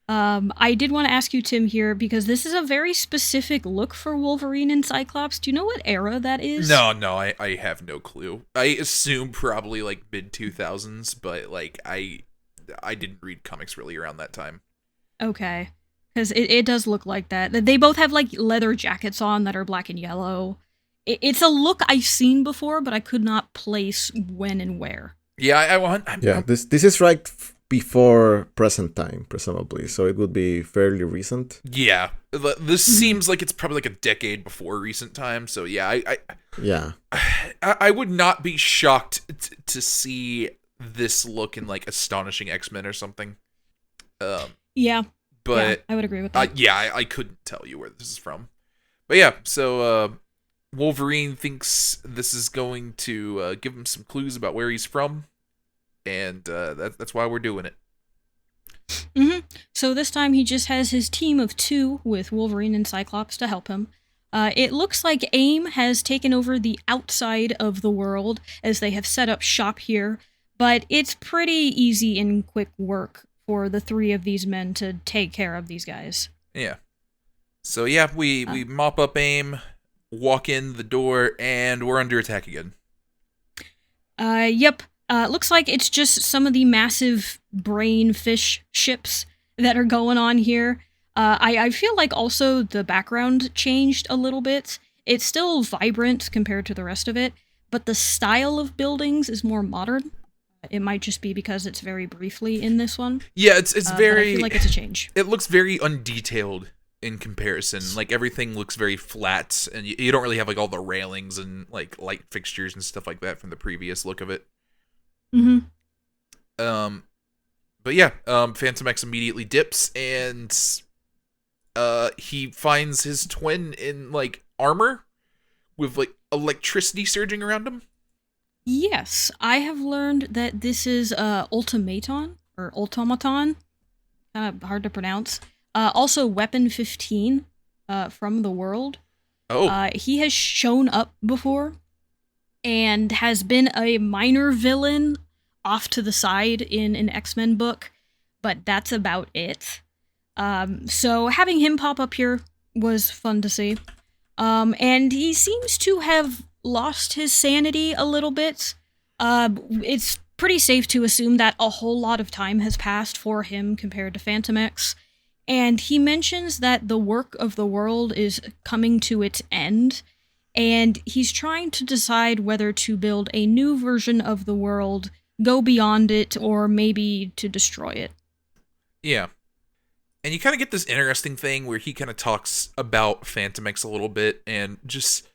Speaker 1: I did want to ask you, Tim, here, because this is a very specific look for Wolverine and Cyclops. Do you know what era that is?
Speaker 3: No, I have no clue. I assume probably like mid-2000s, but like I didn't read comics really around that time.
Speaker 1: Okay. Because it does look like that. They both have like leather jackets on that are black and yellow. It's a look I've seen before, but I could not place when and where.
Speaker 3: Yeah,
Speaker 2: This is right before present time, presumably, so it would be fairly recent.
Speaker 3: Yeah, this seems like it's probably like a decade before recent time. So yeah, I would not be shocked to see this look in like Astonishing X-Men or something.
Speaker 1: Yeah.
Speaker 3: But
Speaker 1: yeah, I would agree with that.
Speaker 3: I couldn't tell you where this is from. But yeah, so Wolverine thinks this is going to give him some clues about where he's from, and that's why we're doing it.
Speaker 1: Mm-hmm. So this time he just has his team of 2 with Wolverine and Cyclops to help him. It looks like AIM has taken over the outside of the world as they have set up shop here, but it's pretty easy and quick work for the 3 of these men to take care of these guys.
Speaker 3: Yeah. So yeah, we mop up AIM, walk in the door, and we're under attack again.
Speaker 1: Yep. Looks like it's just some of the massive brain fish ships that are going on here. I feel like also the background changed a little bit. It's still vibrant compared to the rest of it, but the style of buildings is more modern. It might just be because it's very briefly in this one.
Speaker 3: Yeah, it's very...
Speaker 1: I feel like it's a change.
Speaker 3: It looks very undetailed in comparison. Like, everything looks very flat, and you don't really have, like, all the railings and, like, light fixtures and stuff like that from the previous look of it.
Speaker 1: Mm-hmm.
Speaker 3: But yeah, Fantomex immediately dips, and he finds his twin in, like, armor with, like, electricity surging around him.
Speaker 1: Yes, I have learned that this is Ultimaton, or Automaton. Kind of hard to pronounce. Also, Weapon 15 from the world.
Speaker 3: Oh.
Speaker 1: He has shown up before and has been a minor villain off to the side in an X-Men book, but that's about it. So having him pop up here was fun to see. And he seems to have lost his sanity a little bit. It's pretty safe to assume that a whole lot of time has passed for him compared to Fantomex. And he mentions that the work of the world is coming to its end, and he's trying to decide whether to build a new version of the world, go beyond it, or maybe to destroy it.
Speaker 3: Yeah. And you kind of get this interesting thing where he kind of talks about Fantomex a little bit, and just...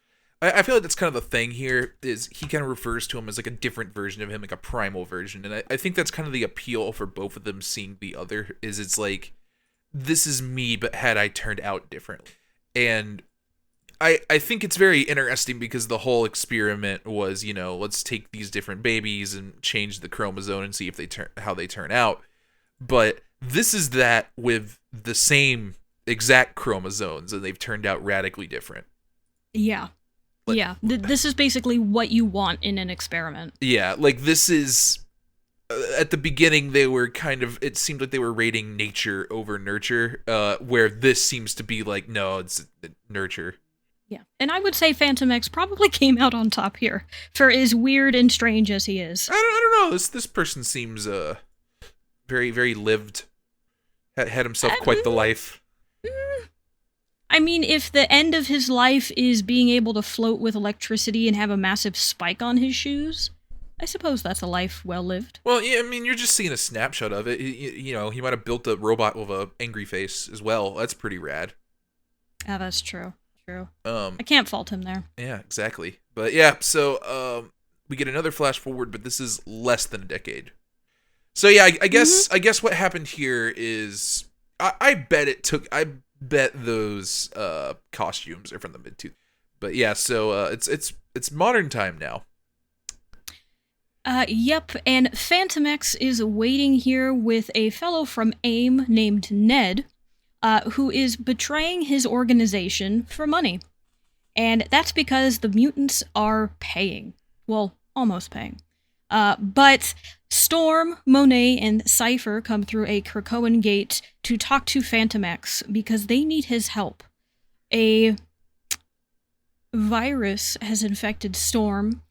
Speaker 3: I feel like that's kind of the thing here, is he kind of refers to him as like a different version of him, like a primal version. And I think that's kind of the appeal for both of them seeing the other, is it's like, this is me, but had I turned out differently. And I think it's very interesting because the whole experiment was, you know, let's take these different babies and change the chromosome and see if how they turn out. But This is that with the same exact chromosomes, and they've turned out radically different.
Speaker 1: Yeah. Yeah. This is basically what you want in an experiment.
Speaker 3: Yeah, like this is... at the beginning, they were kind of... it seemed like they were rating nature over nurture, where this seems to be like, no, it's nurture.
Speaker 1: Yeah. And I would say Fantomex probably came out on top here, for as weird and strange as he is.
Speaker 3: I don't know. This person seems very, very lived. Had himself quite the life.
Speaker 1: I mean, if the end of his life is being able to float with electricity and have a massive spike on his shoes, I suppose that's a life well lived.
Speaker 3: Well, yeah, I mean, you're just seeing a snapshot of it. You know, he might have built a robot with a angry face as well. That's pretty rad.
Speaker 1: Ah, that's true. True.
Speaker 3: I
Speaker 1: can't fault him there.
Speaker 3: Yeah, exactly. But yeah, so we get another flash forward, but this is less than a decade. So yeah, I guess what happened here is I bet those costumes are from the mid-2000s. But yeah, so it's modern time now.
Speaker 1: Yep, and Fantomex is waiting here with a fellow from AIM named Ned, who is betraying his organization for money. And that's because the mutants are paying. Well, almost paying. But Storm, Monet, and Cypher come through a Krakoan gate to talk to Fantomex because they need his help. A virus has infected Storm,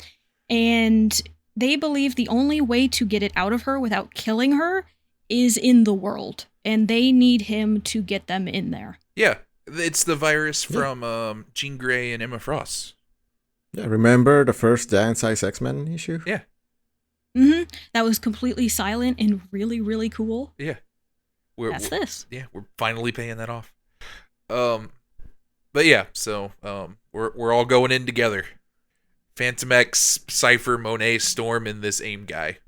Speaker 1: and they believe the only way to get it out of her without killing her is in the world, and they need him to get them in there.
Speaker 3: Yeah, it's the virus from Jean Grey and Emma Frost.
Speaker 2: Yeah, remember the first Giant Size X-Men issue?
Speaker 3: Yeah.
Speaker 1: Mm-hmm. That was completely silent and really, really cool.
Speaker 3: Yeah.
Speaker 1: That's this.
Speaker 3: Yeah, we're finally paying that off. But yeah, so we're all going in together. Fantomex, Cypher, Monet, Storm, and this AIM guy.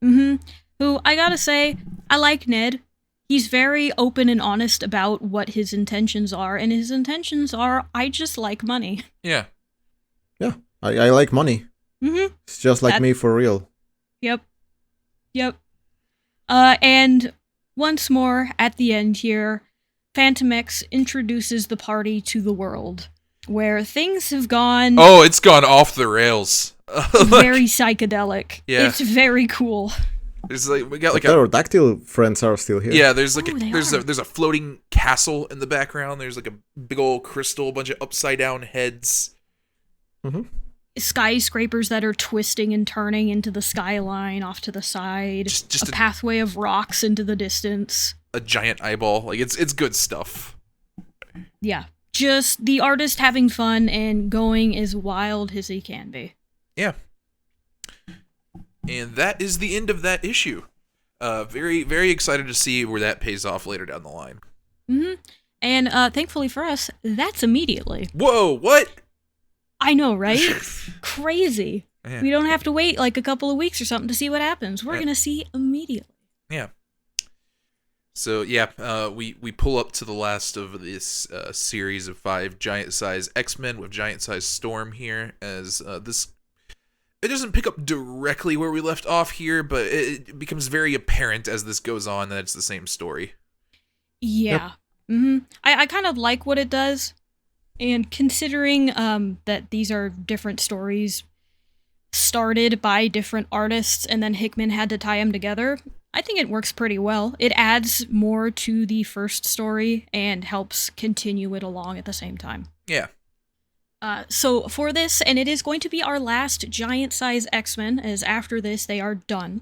Speaker 1: Mm-hmm. Who, I gotta say, I like Ned. He's very open and honest about what his intentions are, and his intentions are, I just like money.
Speaker 3: Yeah.
Speaker 2: Yeah, I like money.
Speaker 1: Mm-hmm.
Speaker 2: It's just like me for real.
Speaker 1: Yep. And once more, at the end here, Fantomex introduces the party to the world, where things have gone...
Speaker 3: oh, it's gone off the rails.
Speaker 1: very psychedelic.
Speaker 3: Yeah.
Speaker 1: It's very cool.
Speaker 3: There's like we got like
Speaker 2: the pterodactyl friends are still here.
Speaker 3: Yeah, there's like
Speaker 1: Ooh,
Speaker 3: there's a floating castle in the background. There's like a big old crystal, a bunch of upside down heads.
Speaker 2: Mm-hmm.
Speaker 1: Skyscrapers that are twisting and turning into the skyline off to the side. Just a pathway of rocks into the distance.
Speaker 3: A giant eyeball. Like it's good stuff.
Speaker 1: Yeah. Just the artist having fun and going as wild as he can be.
Speaker 3: Yeah. And that is the end of that issue. Very, very excited to see where that pays off later down the line.
Speaker 1: Mm-hmm. And thankfully for us, that's immediately.
Speaker 3: Whoa, what?
Speaker 1: I know, right? Crazy.
Speaker 3: Yeah.
Speaker 1: We don't have to wait like a couple of weeks or something to see what happens. We're going to see immediately.
Speaker 3: Yeah. So, yeah, we pull up to the last of this series of 5 giant-size X-Men with giant-size Storm here, as this... it doesn't pick up directly where we left off here, but it becomes very apparent as this goes on that it's the same story.
Speaker 1: Yeah.
Speaker 2: Yep.
Speaker 1: Mm-hmm. I kind of like what it does. And considering that these are different stories started by different artists and then Hickman had to tie them together, I think it works pretty well. It adds more to the first story and helps continue it along at the same time.
Speaker 3: Yeah.
Speaker 1: So for this, and it is going to be our last giant-size X-Men, as after this they are done.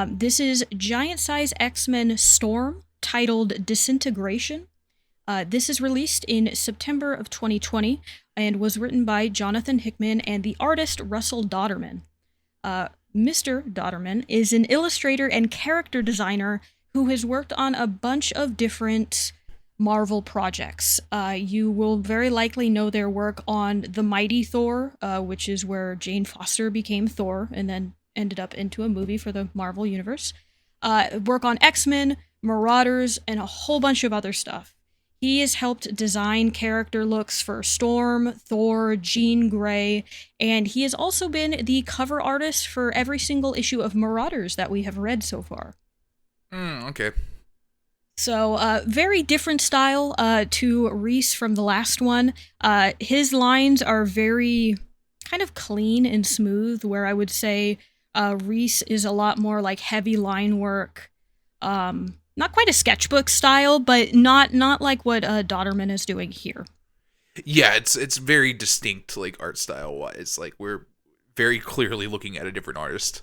Speaker 1: This is giant-size X-Men Storm, titled Disintegration. This is released in September of 2020 and was written by Jonathan Hickman and the artist Russell Dodderman. Mr. Dodderman is an illustrator and character designer who has worked on a bunch of different Marvel projects. You will very likely know their work on The Mighty Thor, which is where Jane Foster became Thor and then ended up into a movie for the Marvel Universe. Work on X-Men, Marauders, and a whole bunch of other stuff. He has helped design character looks for Storm, Thor, Jean Grey, and he has also been the cover artist for every single issue of Marauders that we have read so far.
Speaker 3: Okay.
Speaker 1: So, very different style to Reese from the last one. His lines are very kind of clean and smooth, where I would say Reese is a lot more like heavy line work. Not quite a sketchbook style, but not like what Dodderman is doing here.
Speaker 3: Yeah, it's very distinct, like art style wise. Like we're very clearly looking at a different artist.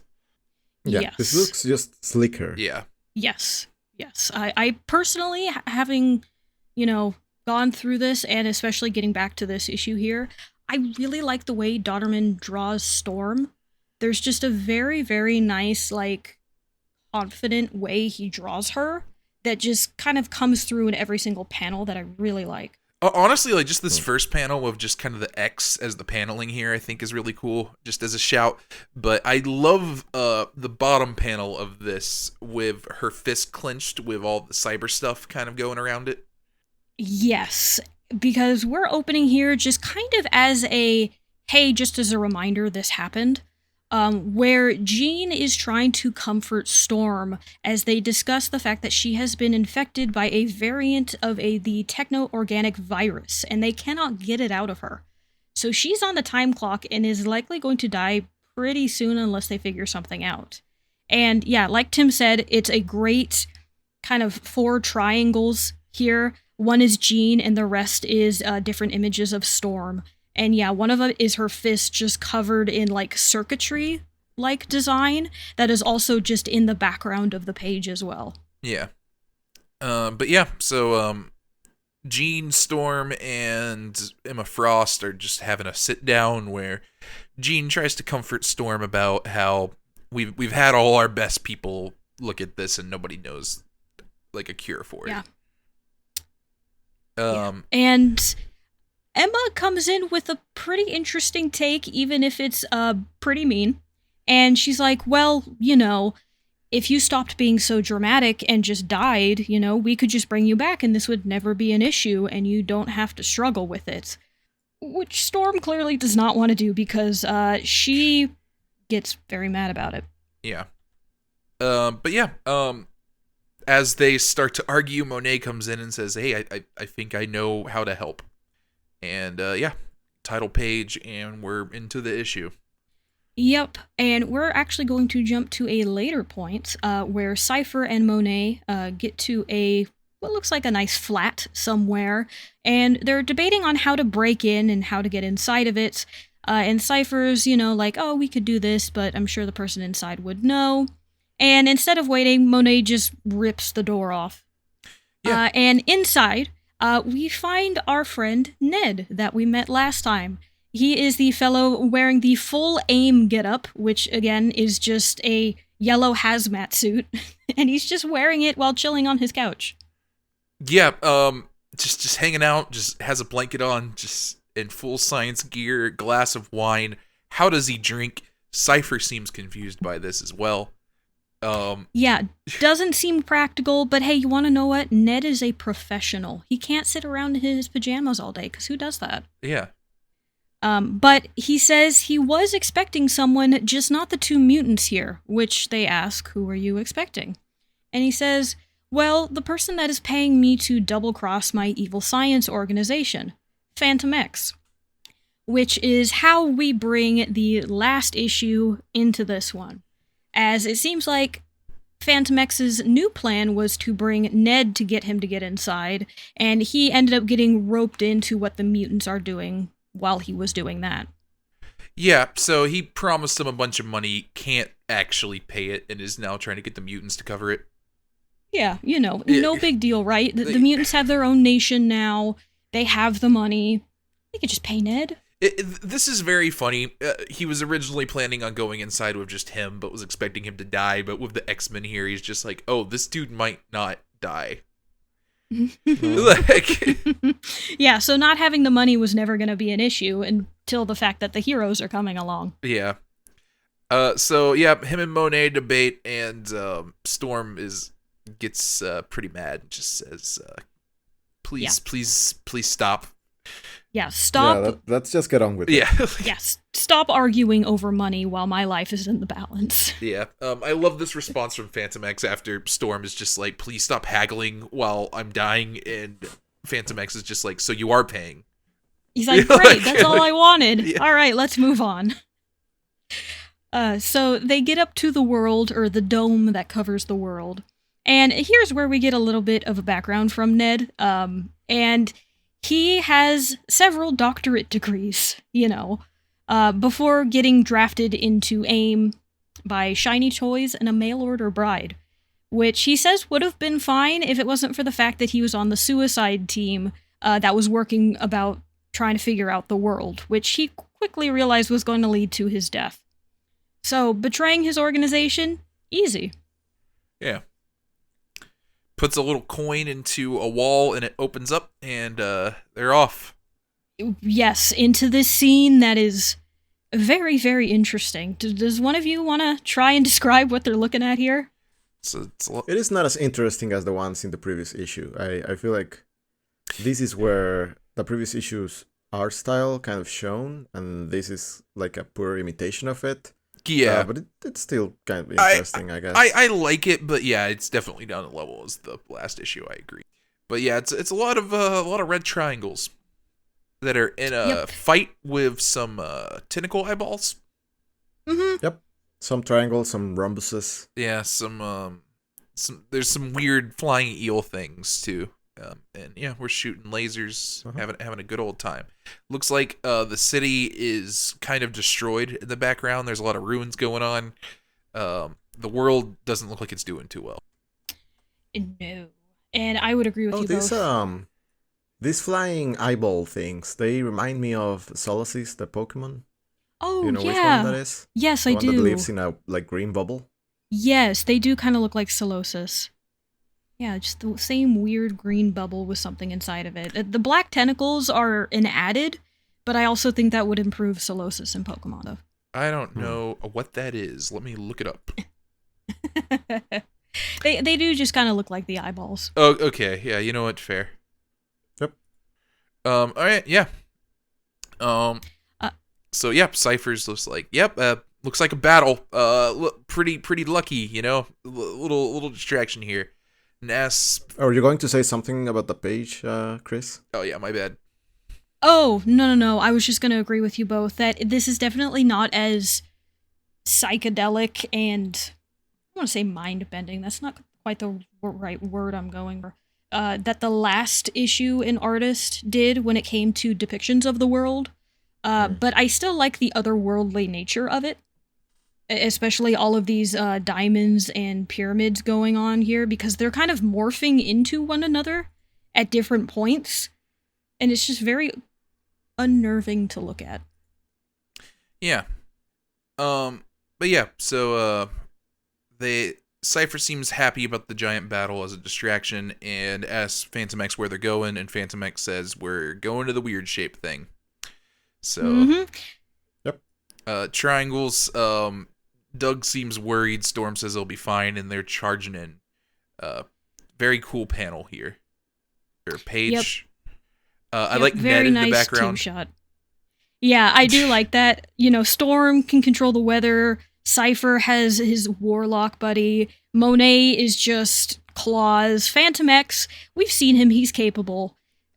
Speaker 2: Yeah,
Speaker 1: Yes.
Speaker 2: this looks just slicker.
Speaker 3: Yeah.
Speaker 1: Yes. Yes. I personally, having, gone through this and especially getting back to this issue here, I really like the way Dodderman draws Storm. There's just a very, very nice, like, confident way he draws her that just kind of comes through in every single panel that I really like.
Speaker 3: Honestly, like just this first panel of just kind of the X as the paneling here, I think is really cool, just as a shout. But I love the bottom panel of this with her fist clenched with all the cyber stuff kind of going around it.
Speaker 1: Yes, because we're opening here just kind of as a, hey, just as a reminder, this happened. Where Jean is trying to comfort Storm as they discuss the fact that she has been infected by a variant of the techno-organic virus, and they cannot get it out of her. So she's on the time clock and is likely going to die pretty soon unless they figure something out. And yeah, like Tim said, it's a great kind of 4 triangles here. One is Jean, and the rest is different images of Storm. And yeah, one of them is her fist just covered in like circuitry-like design that is also just in the background of the page as well.
Speaker 3: Yeah. But yeah, so Jean, Storm, and Emma Frost are just having a sit down where Jean tries to comfort Storm about how we've had all our best people look at this and nobody knows like a cure for it.
Speaker 1: Yeah. And Emma comes in with a pretty interesting take, even if it's pretty mean. And she's like, well, if you stopped being so dramatic and just died, we could just bring you back and this would never be an issue and you don't have to struggle with it. Which Storm clearly does not want to do because she gets very mad about it.
Speaker 3: Yeah. But yeah, as they start to argue, Monet comes in and says, hey, I think I know how to help. And yeah, title page, and we're into the issue.
Speaker 1: Yep, and we're actually going to jump to a later point where Cypher and Monet get to what looks like a nice flat somewhere, and they're debating on how to break in and how to get inside of it. And Cypher's, like, oh, we could do this, but I'm sure the person inside would know. And instead of waiting, Monet just rips the door off.
Speaker 3: Yeah.
Speaker 1: And inside, we find our friend Ned that we met last time. He is the fellow wearing the full AIM getup, which again is just a yellow hazmat suit, and he's just wearing it while chilling on his couch.
Speaker 3: Yeah, just hanging out, just has a blanket on, just in full science gear, glass of wine. How does he drink? Cypher seems confused by this as well.
Speaker 1: Yeah, doesn't seem practical, but hey, you want to know what? Ned is a professional. He can't sit around in his pajamas all day, because who does that?
Speaker 3: Yeah.
Speaker 1: But he says he was expecting someone, just not the 2 mutants here, which they ask, who are you expecting? And he says, well, the person that is paying me to double-cross my evil science organization, Fantomex. Which is how we bring the last issue into this one. As it seems like Fantomex's new plan was to bring Ned to get him to get inside, and he ended up getting roped into what the mutants are doing while he was doing that.
Speaker 3: Yeah, so he promised them a bunch of money, can't actually pay it, and is now trying to get the mutants to cover it.
Speaker 1: Yeah, no big deal, right? The mutants have their own nation now. They have the money. They could just pay Ned.
Speaker 3: This is very funny. He was originally planning on going inside with just him, but was expecting him to die. But with the X-Men here, he's just like, oh, this dude might not die.
Speaker 1: Yeah, so not having the money was never going to be an issue until the fact that the heroes are coming along.
Speaker 3: Yeah. So, yeah, him and Monet debate, and Storm gets pretty mad and just says, please stop.
Speaker 1: Yeah, stop.
Speaker 2: let's just get on with it.
Speaker 3: Yeah.
Speaker 1: Yes, stop arguing over money while my life is in the balance.
Speaker 3: Yeah. I love this response from Fantomex after Storm is just like, please stop haggling while I'm dying, and Fantomex is just like, so you are paying.
Speaker 1: He's like, great, that's all I wanted. Yeah. All right, let's move on. So they get up to the world, or the dome that covers the world. And here's where we get a little bit of a background from Ned. And he has several doctorate degrees, before getting drafted into AIM by Shiny Toys and a mail-order bride, which he says would have been fine if it wasn't for the fact that he was on the suicide team that was working about trying to figure out the world, which he quickly realized was going to lead to his death. So, betraying his organization, easy.
Speaker 3: Yeah. Puts a little coin into a wall and it opens up, and they're off.
Speaker 1: Yes, into this scene that is very, very interesting. Does one of you want to try and describe what they're looking at here?
Speaker 2: It is not as interesting as the ones in the previous issue. I feel like this is where the previous issue's art style kind of shown, and this is like a poor imitation of it.
Speaker 3: Yeah,
Speaker 2: but it's still kind of interesting, I guess.
Speaker 3: I like it, but yeah, it's definitely down the level as the last issue. I agree. But yeah, it's a lot of red triangles that are in a fight with some tentacle eyeballs.
Speaker 1: Mm-hmm.
Speaker 2: Yep, some triangles, some rhombuses.
Speaker 3: Yeah, there's some weird flying eel things too. And yeah, we're shooting lasers, having a good old time. Looks like the city is kind of destroyed in the background. There's a lot of ruins going on. The world doesn't look like it's doing too well.
Speaker 1: No, and I would agree with you both.
Speaker 2: These flying eyeball things, they remind me of Solaces, the Pokemon.
Speaker 1: Oh,
Speaker 2: you know
Speaker 1: yeah.
Speaker 2: which one that is?
Speaker 1: Yes,
Speaker 2: the
Speaker 1: I
Speaker 2: one
Speaker 1: do.
Speaker 2: That lives in a green bubble.
Speaker 1: Yes, they do kind of look like Solosis. Yeah, just the same weird green bubble with something inside of it. The black tentacles are an added, but I also think that would improve Solosis in Pokemon, though.
Speaker 3: I don't know what that is. Let me look it up.
Speaker 1: They do just kind of look like the eyeballs.
Speaker 3: Oh, okay. Yeah, you know what? Fair.
Speaker 2: Yep.
Speaker 3: All right. Yeah. So yeah, Cypher's just like, yep. Looks like a battle. Pretty lucky, Little distraction here. Ness.
Speaker 2: Oh, you're going to say something about the page, Chris?
Speaker 3: Oh yeah, my bad.
Speaker 1: Oh, no. I was just going to agree with you both that this is definitely not as psychedelic and, I want to say mind-bending. That's not quite the right word I'm going for. That the last issue in Artist did when it came to depictions of the world. But I still like the otherworldly nature of it. Especially all of these diamonds and pyramids going on here, because they're kind of morphing into one another at different points. And it's just very unnerving to look at.
Speaker 3: Yeah. But yeah, so Cypher seems happy about the giant battle as a distraction and asks Fantomex where they're going, and Fantomex says we're going to the weird shape thing. So
Speaker 2: Yep.
Speaker 3: Triangles, Doug seems worried, Storm says they'll be fine, and they're charging in. Very cool panel here. Or page. I like Ned in the background.
Speaker 1: Shot. Yeah, I do like that. Storm can control the weather. Cypher has his warlock buddy. Monet is just claws. Fantomex, we've seen him, he's capable.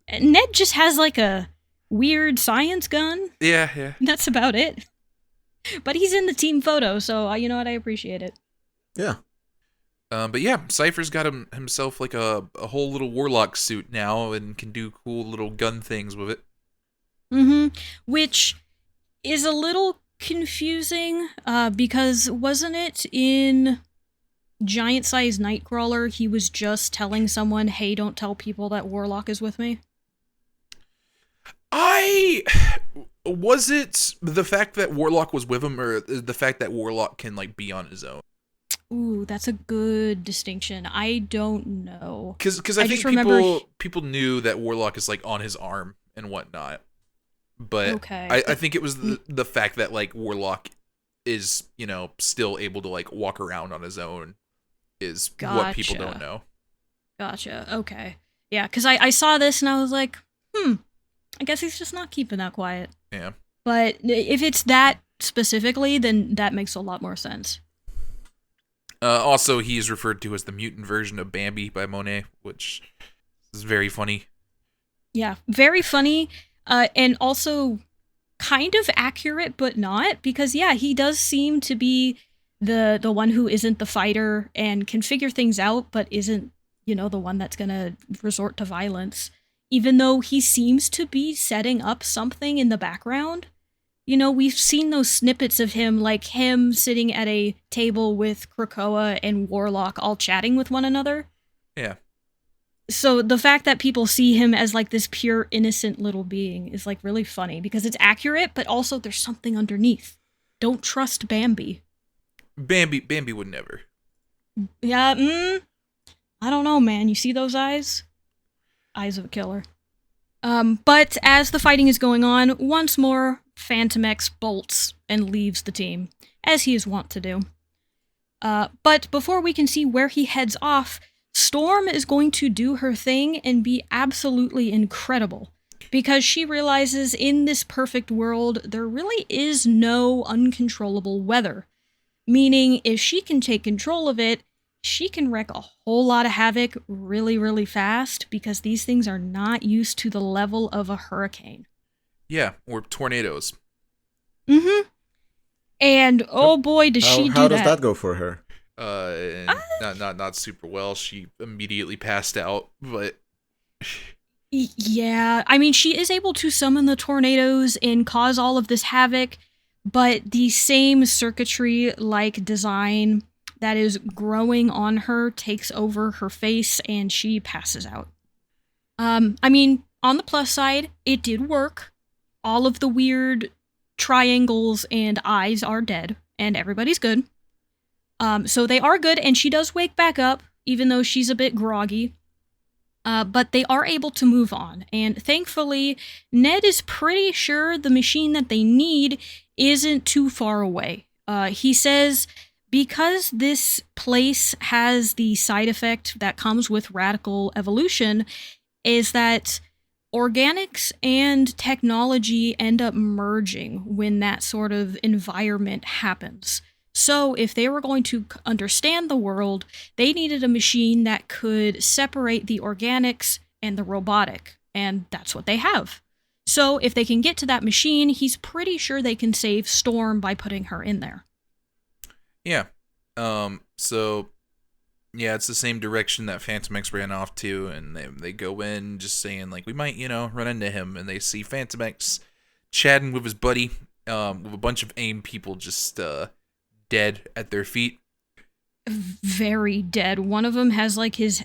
Speaker 1: Ned just has like a weird science gun.
Speaker 3: Yeah.
Speaker 1: That's about it. But he's in the team photo, so you know what? I appreciate it.
Speaker 2: Yeah.
Speaker 3: But yeah, Cypher's got himself like a whole little warlock suit now and can do cool little gun things with it.
Speaker 1: Mm-hmm. Which is a little confusing, because wasn't it in Giant Size Nightcrawler he was just telling someone, hey, don't tell people that Warlock is with me?
Speaker 3: Was it the fact that Warlock was with him, or the fact that Warlock can like be on his own?
Speaker 1: Ooh, that's a good distinction. I don't know.
Speaker 3: Because I think people knew that Warlock is like on his arm and whatnot. But
Speaker 1: okay.
Speaker 3: I think it was the fact that like Warlock is, still able to like walk around on his own is what people don't know.
Speaker 1: Gotcha. Okay. Yeah, because I saw this and I was like, I guess he's just not keeping that quiet.
Speaker 3: Yeah.
Speaker 1: But if it's that specifically, then that makes a lot more sense.
Speaker 3: Also, he is referred to as the mutant version of Bambi by Monet, which is very funny.
Speaker 1: Yeah, very funny, and also kind of accurate, but not, because yeah, he does seem to be the one who isn't the fighter and can figure things out, but isn't, the one that's gonna resort to violence, even though he seems to be setting up something in the background. We've seen those snippets of him, like him sitting at a table with Krakoa and Warlock all chatting with one another.
Speaker 3: Yeah.
Speaker 1: So the fact that people see him as like this pure innocent little being is like really funny because it's accurate, but also there's something underneath. Don't trust Bambi.
Speaker 3: Bambi would never.
Speaker 1: Yeah, I don't know, man. You see those eyes? Eyes of a killer. But as the fighting is going on, once more, Fantomex bolts and leaves the team, as he is wont to do. But before we can see where he heads off, Storm is going to do her thing and be absolutely incredible, because she realizes in this perfect world, there really is no uncontrollable weather. Meaning, if she can take control of it, she can wreak a whole lot of havoc really, really fast, because these things are not used to the level of a hurricane.
Speaker 3: Yeah, or tornadoes.
Speaker 1: Mm-hmm. And oh boy, does she do that.
Speaker 2: How does that go for her?
Speaker 3: Not super well. She immediately passed out, but
Speaker 1: yeah, I mean, she is able to summon the tornadoes and cause all of this havoc, but the same circuitry-like design that is growing on her takes over her face and she passes out. I mean, on the plus side, it did work. All of the weird triangles and eyes are dead, and everybody's good. So they are good, and she does wake back up, even though she's a bit groggy. But they are able to move on, and thankfully, Ned is pretty sure the machine that they need isn't too far away. He says, because this place has the side effect that comes with radical evolution, is that organics and technology end up merging when that sort of environment happens. So if they were going to understand the world, they needed a machine that could separate the organics and the robotic, and that's what they have. So if they can get to that machine, he's pretty sure they can save Storm by putting her in there.
Speaker 3: Yeah. So yeah, it's the same direction that Fantomex ran off to, and they go in just saying, like, we might, run into him, and they see Fantomex chatting with his buddy, with a bunch of AIM people just dead at their feet.
Speaker 1: Very dead. One of them has, like, his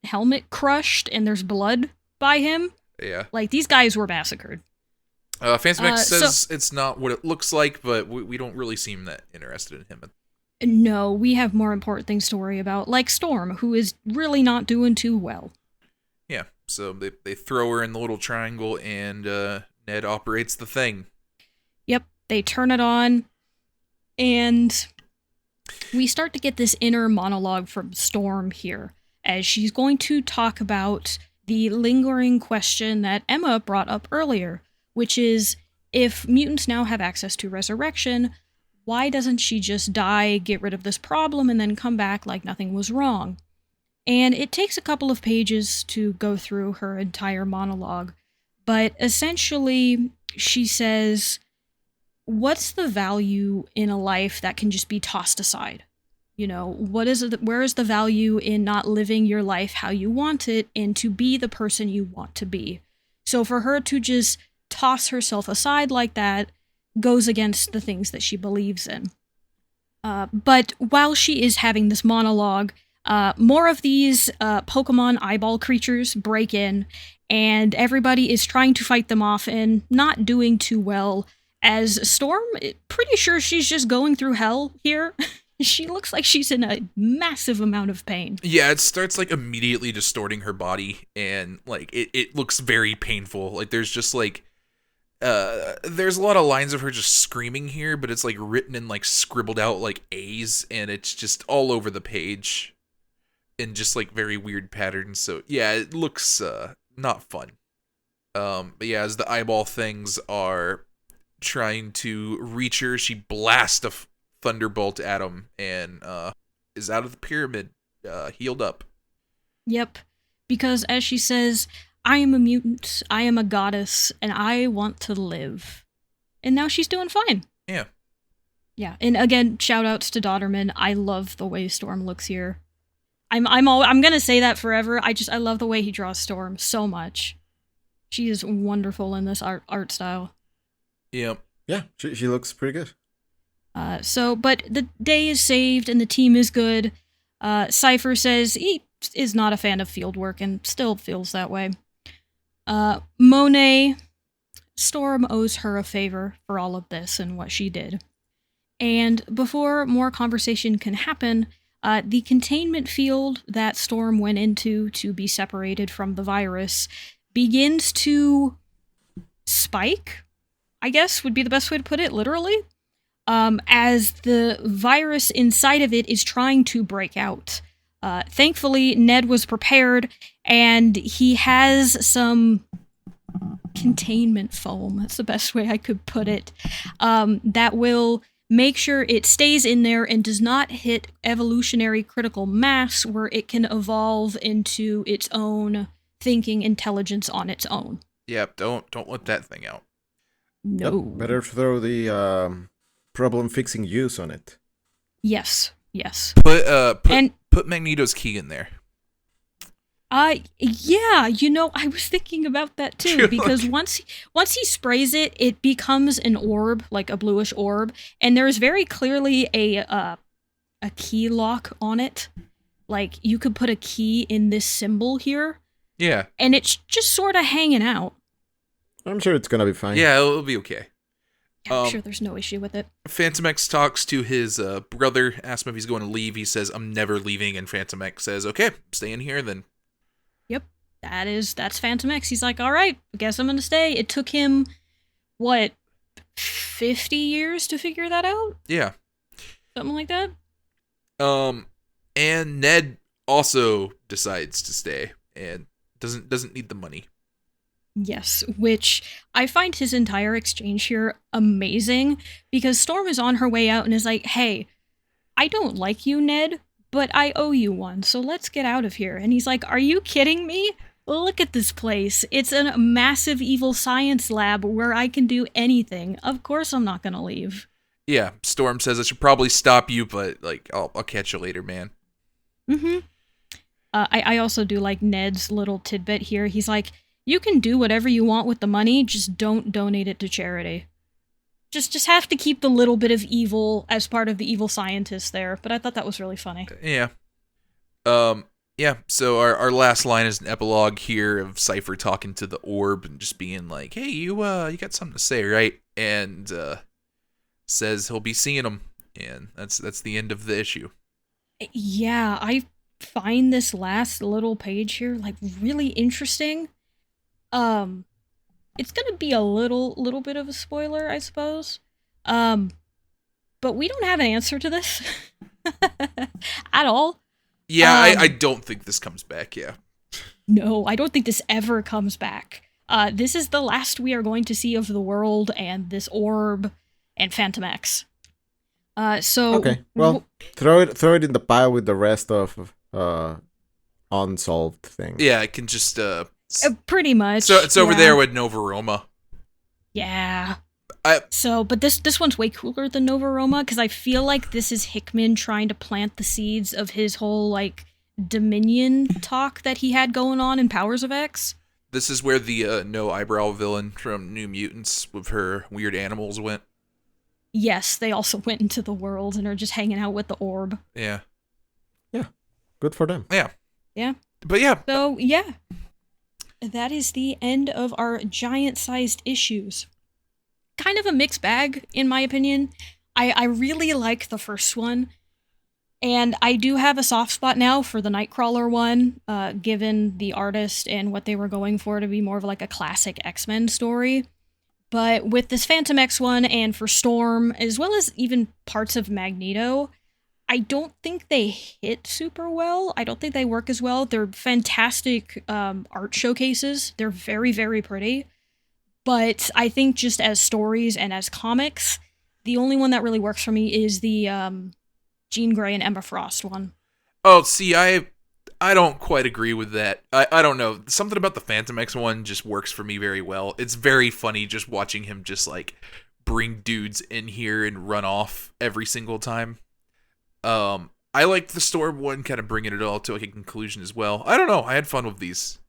Speaker 1: helmet crushed, and there's blood by him.
Speaker 3: Yeah.
Speaker 1: Like, these guys were massacred.
Speaker 3: Fantomex says it's not what it looks like, but we don't really seem that interested in him.
Speaker 1: No, we have more important things to worry about, like Storm, who is really not doing too well.
Speaker 3: Yeah, so they throw her in the little triangle, and Ned operates the thing.
Speaker 1: Yep, they turn it on, and we start to get this inner monologue from Storm here, as she's going to talk about the lingering question that Emma brought up earlier, which is, if mutants now have access to resurrection, why doesn't she just die, get rid of this problem, and then come back like nothing was wrong? And it takes a couple of pages to go through her entire monologue, but essentially she says, what's the value in a life that can just be tossed aside? What is it? Where is the value in not living your life how you want it and to be the person you want to be? So for her to just toss herself aside like that goes against the things that she believes in. But while she is having this monologue, more of these Pokemon eyeball creatures break in, and everybody is trying to fight them off and not doing too well, as Storm, pretty sure she's just going through hell here. She looks like she's in a massive amount of pain.
Speaker 3: Yeah, it starts, like, immediately distorting her body, and, like, it looks very painful. Like, there's just, like, there's a lot of lines of her just screaming here, but it's, like, written in, like, scribbled out, like, A's, and it's just all over the page in just, like, very weird patterns. So, yeah, it looks not fun. But yeah, as the eyeball things are trying to reach her, she blasts a thunderbolt at him and is out of the pyramid, healed up.
Speaker 1: Yep. Because as she says, I am a mutant, I am a goddess, and I want to live. And now she's doing fine.
Speaker 3: Yeah.
Speaker 1: Yeah, and again, shout outs to Dodderman. I love the way Storm looks here. I'm gonna say that forever. I love the way he draws Storm so much. She is wonderful in this art style.
Speaker 3: Yep.
Speaker 2: Yeah, she looks pretty good.
Speaker 1: But the day is saved and the team is good. Cypher says he is not a fan of field work and still feels that way. Monet, Storm owes her a favor for all of this and what she did. And before more conversation can happen, the containment field that Storm went into to be separated from the virus begins to spike, I guess would be the best way to put it, literally, as the virus inside of it is trying to break out. Thankfully, Ned was prepared, and he has some containment foam, that's the best way I could put it, that will make sure it stays in there and does not hit evolutionary critical mass where it can evolve into its own thinking intelligence on its own.
Speaker 3: Yep, don't let that thing out.
Speaker 1: No.
Speaker 2: Yep, better throw the problem-fixing use on it.
Speaker 1: Yes.
Speaker 3: Put Magneto's key in there.
Speaker 1: Yeah, I was thinking about that too, because once he sprays it, it becomes an orb, like a bluish orb, and there's very clearly a key lock on it. Like, you could put a key in this symbol here.
Speaker 3: Yeah.
Speaker 1: And it's just sort of hanging out.
Speaker 2: I'm sure it's gonna be fine.
Speaker 3: Yeah, it'll be okay.
Speaker 1: Yeah, I'm sure there's no issue with it.
Speaker 3: Fantomex talks to his brother, asks him if he's going to leave. He says, I'm never leaving, and Fantomex says, okay, stay in here then.
Speaker 1: Yep, that's Fantomex. He's like, all right, I guess I'm going to stay. It took him, 50 years to figure that out?
Speaker 3: Yeah.
Speaker 1: Something like that?
Speaker 3: And Ned also decides to stay and doesn't need the money.
Speaker 1: Yes, which I find his entire exchange here amazing, because Storm is on her way out and is like, hey, I don't like you, Ned, but I owe you one, so let's get out of here. And he's like, are you kidding me? Look at this place. It's a massive evil science lab where I can do anything. Of course I'm not gonna leave.
Speaker 3: Yeah, Storm says I should probably stop you, but I'll catch you later, man.
Speaker 1: Mm-hmm. I also do like Ned's little tidbit here. He's like, you can do whatever you want with the money, just don't donate it to charity. Just have to keep the little bit of evil as part of the evil scientist there, but I thought that was really funny.
Speaker 3: Yeah. Yeah, so our last line is an epilogue here of Cypher talking to the orb and just being like, hey, you got something to say, right? And says he'll be seeing him, and that's the end of the issue.
Speaker 1: Yeah, I find this last little page here really interesting. It's gonna be a little bit of a spoiler, I suppose. But we don't have an answer to this at all.
Speaker 3: Yeah, I don't think this comes back, yeah.
Speaker 1: No, I don't think this ever comes back. This is the last we are going to see of the world and this orb and Fantomex. So
Speaker 2: okay, well, throw it in the pile with the rest of unsolved things.
Speaker 3: Yeah, I can just
Speaker 1: pretty much.
Speaker 3: So it's over there with Nova Roma.
Speaker 1: Yeah. But this one's way cooler than Nova Roma, because I feel like this is Hickman trying to plant the seeds of his whole Dominion talk that he had going on in Powers of X.
Speaker 3: This is where the no eyebrow villain from New Mutants with her weird animals went.
Speaker 1: Yes, they also went into the world and are just hanging out with the orb.
Speaker 3: Yeah.
Speaker 2: Yeah. Good for them.
Speaker 3: Yeah.
Speaker 1: Yeah.
Speaker 3: But yeah.
Speaker 1: So, yeah. That is the end of our giant-sized issues. Kind of a mixed bag, in my opinion. I really like the first one. And I do have a soft spot now for the Nightcrawler one, given the artist and what they were going for to be more of a classic X-Men story. But with this Fantomex one and for Storm, as well as even parts of Magneto, I don't think they hit super well. I don't think they work as well. They're fantastic art showcases. They're very, very pretty. But I think just as stories and as comics, the only one that really works for me is the Jean Grey and Emma Frost one.
Speaker 3: Oh, see, I don't quite agree with that. I don't know. Something about the Fantomex one just works for me very well. It's very funny just watching him just like bring dudes in here and run off every single time. I liked the Storm one, kind of bringing it all to like a conclusion as well. I don't know. I had fun with these.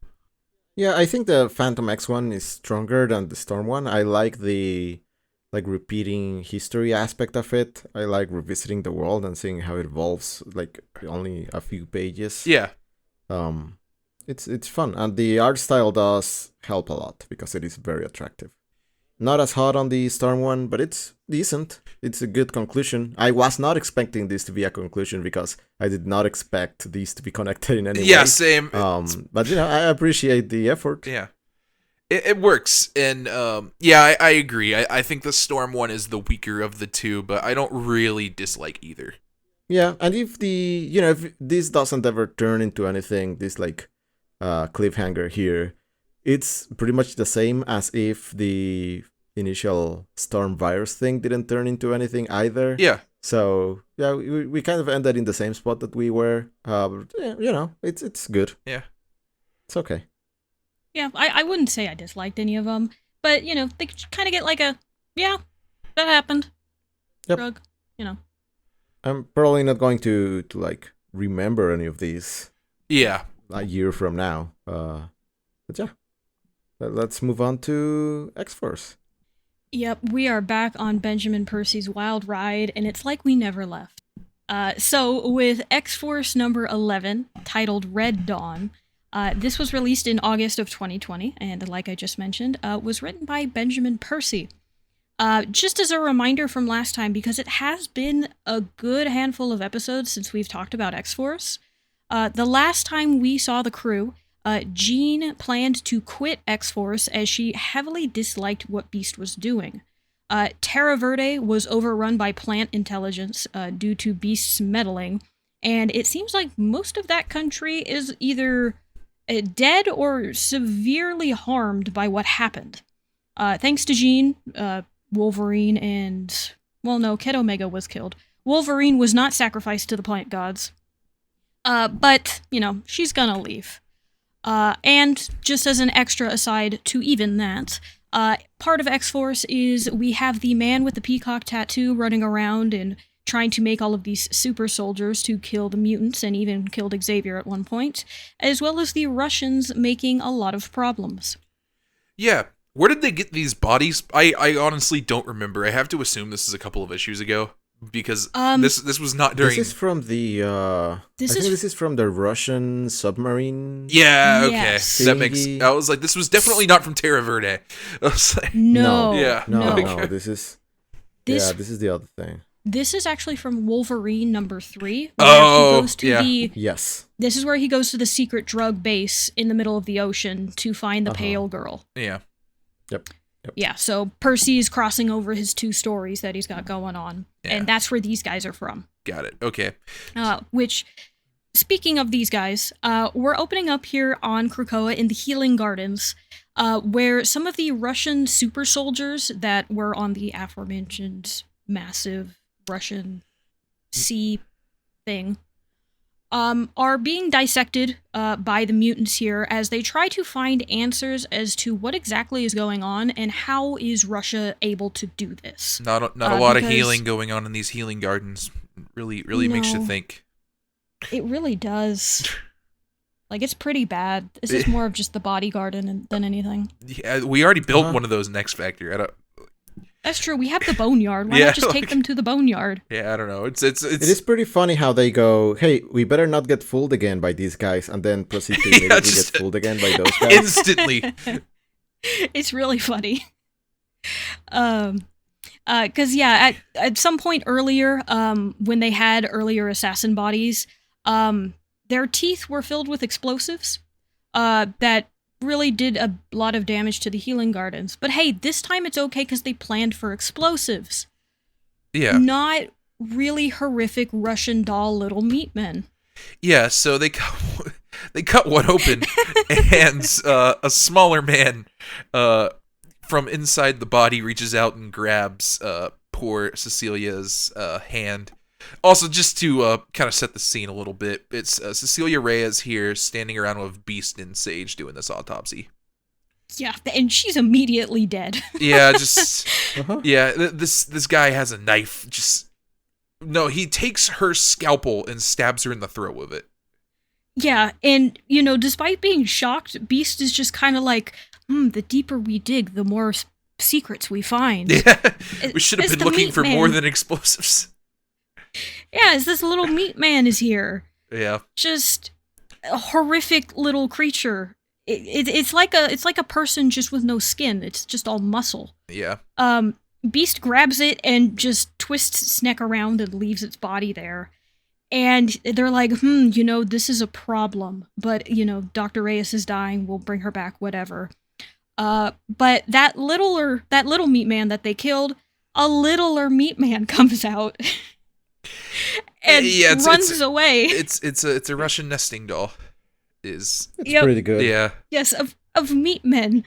Speaker 2: Yeah, I think the Phantom X one is stronger than the Storm one. I like the repeating history aspect of it. I like revisiting the world and seeing how it evolves, like only a few pages.
Speaker 3: Yeah.
Speaker 2: It's fun, and the art style does help a lot because it is very attractive. Not as hot on the Storm one, but it's decent. It's a good conclusion. I was not expecting this to be a conclusion because I did not expect these to be connected in any way.
Speaker 3: Yeah, same.
Speaker 2: But I appreciate the effort.
Speaker 3: Yeah. It works, and yeah, I agree. I think the Storm one is the weaker of the two, but I don't really dislike either.
Speaker 2: Yeah, and if if this doesn't ever turn into anything, this cliffhanger here, it's pretty much the same as if the initial Storm virus thing didn't turn into anything either.
Speaker 3: Yeah.
Speaker 2: So yeah, we kind of ended in the same spot that we were. It's good.
Speaker 3: Yeah.
Speaker 2: It's okay.
Speaker 1: Yeah, I wouldn't say I disliked any of them, but, they kind of get like a, yeah, that happened.
Speaker 2: Yep.
Speaker 1: Shrug,
Speaker 2: I'm probably not going to remember any of these.
Speaker 3: Yeah.
Speaker 2: A year from now. But yeah. Let's move on to X-Force.
Speaker 1: Yep, we are back on Benjamin Percy's wild ride, and it's like we never left. So with X-Force number 11, titled Red Dawn, this was released in August of 2020, and like I just mentioned, was written by Benjamin Percy. Just as a reminder from last time, because it has been a good handful of episodes since we've talked about X-Force, the last time we saw the crew, Jean planned to quit X-Force as she heavily disliked what Beast was doing. Terra Verde was overrun by plant intelligence due to Beast's meddling, and it seems like most of that country is either dead or severely harmed by what happened. Thanks to Jean, Wolverine and... well, no, Kid Omega was killed. Wolverine was not sacrificed to the plant gods. But, she's gonna leave. And just as an extra aside to even that, part of X-Force is we have the man with the peacock tattoo running around and trying to make all of these super soldiers to kill the mutants and even killed Xavier at one point, as well as the Russians making a lot of problems.
Speaker 3: Yeah. Where did they get these bodies? I honestly don't remember. I have to assume this is a couple of issues ago. Because this was not during...
Speaker 2: This is from the... this is from the Russian submarine...
Speaker 3: Yeah, okay.
Speaker 1: Yes.
Speaker 3: That makes... I was like, this was definitely not from Terra Verde. I was like...
Speaker 1: No.
Speaker 3: Yeah.
Speaker 2: No, this is the other thing.
Speaker 1: This is actually from Wolverine number 3.
Speaker 3: Oh,
Speaker 1: he goes to
Speaker 2: Yes.
Speaker 1: This is where he goes to the secret drug base in the middle of the ocean to find the pale girl.
Speaker 3: Yeah.
Speaker 2: Yep.
Speaker 1: Yeah, so Percy's crossing over his 2 stories that he's got going on.
Speaker 3: Yeah.
Speaker 1: And that's where these guys are from.
Speaker 3: Got it. Okay.
Speaker 1: Which, speaking of these guys, we're opening up here on Krakoa in the Healing Gardens, where some of the Russian super soldiers that were on the aforementioned massive Russian sea thing are being dissected by the mutants here as they try to find answers as to what exactly is going on and how is Russia able to do this.
Speaker 3: Not a lot of healing going on in these healing gardens. Really makes you think.
Speaker 1: It really does. Like, it's pretty bad. This is more of just the body garden than anything.
Speaker 3: Yeah, we already built one of those in X Factor.
Speaker 1: That's true. We have the boneyard. Why not just take them to the boneyard?
Speaker 3: Yeah, I don't know. It
Speaker 2: is pretty funny how they go, hey, we better not get fooled again by these guys, and then proceed to immediately get fooled again by those guys.
Speaker 3: Instantly.
Speaker 1: It's really funny. Because, at some point earlier, when they had earlier assassin bodies, their teeth were filled with explosives that really did a lot of damage to the healing gardens. But hey, this time it's okay because they planned for explosives.
Speaker 3: Yeah.
Speaker 1: Not really horrific Russian doll little meat men.
Speaker 3: Yeah, so they cut one open, and a smaller man from inside the body reaches out and grabs poor Cecilia's hand. Also, just to kind of set the scene a little bit, it's Cecilia Reyes here standing around with Beast and Sage doing this autopsy.
Speaker 1: Yeah, and she's immediately dead.
Speaker 3: Yeah, just
Speaker 2: Uh-huh.
Speaker 3: yeah. This guy has a knife. No, he takes her scalpel and stabs her in the throat with it.
Speaker 1: Yeah, and, despite being shocked, Beast is just kind of like, the deeper we dig, the more secrets we find.
Speaker 3: Yeah, we should have
Speaker 1: It's
Speaker 3: been
Speaker 1: the
Speaker 3: looking
Speaker 1: meat
Speaker 3: for more
Speaker 1: man.
Speaker 3: than explosives.
Speaker 1: Yeah, as this little meat man is here.
Speaker 3: Yeah.
Speaker 1: Just a horrific little creature. It's like a person just with no skin. It's just all muscle.
Speaker 3: Yeah.
Speaker 1: Beast grabs it and just twists its neck around and leaves its body there. And they're like, this is a problem. But, Dr. Reyes is dying. We'll bring her back, whatever. But that little meat man that they killed, a littler meat man comes out and runs away.
Speaker 3: It's a Russian nesting doll.
Speaker 2: It's pretty good.
Speaker 3: Yeah.
Speaker 1: Yes, of meat men.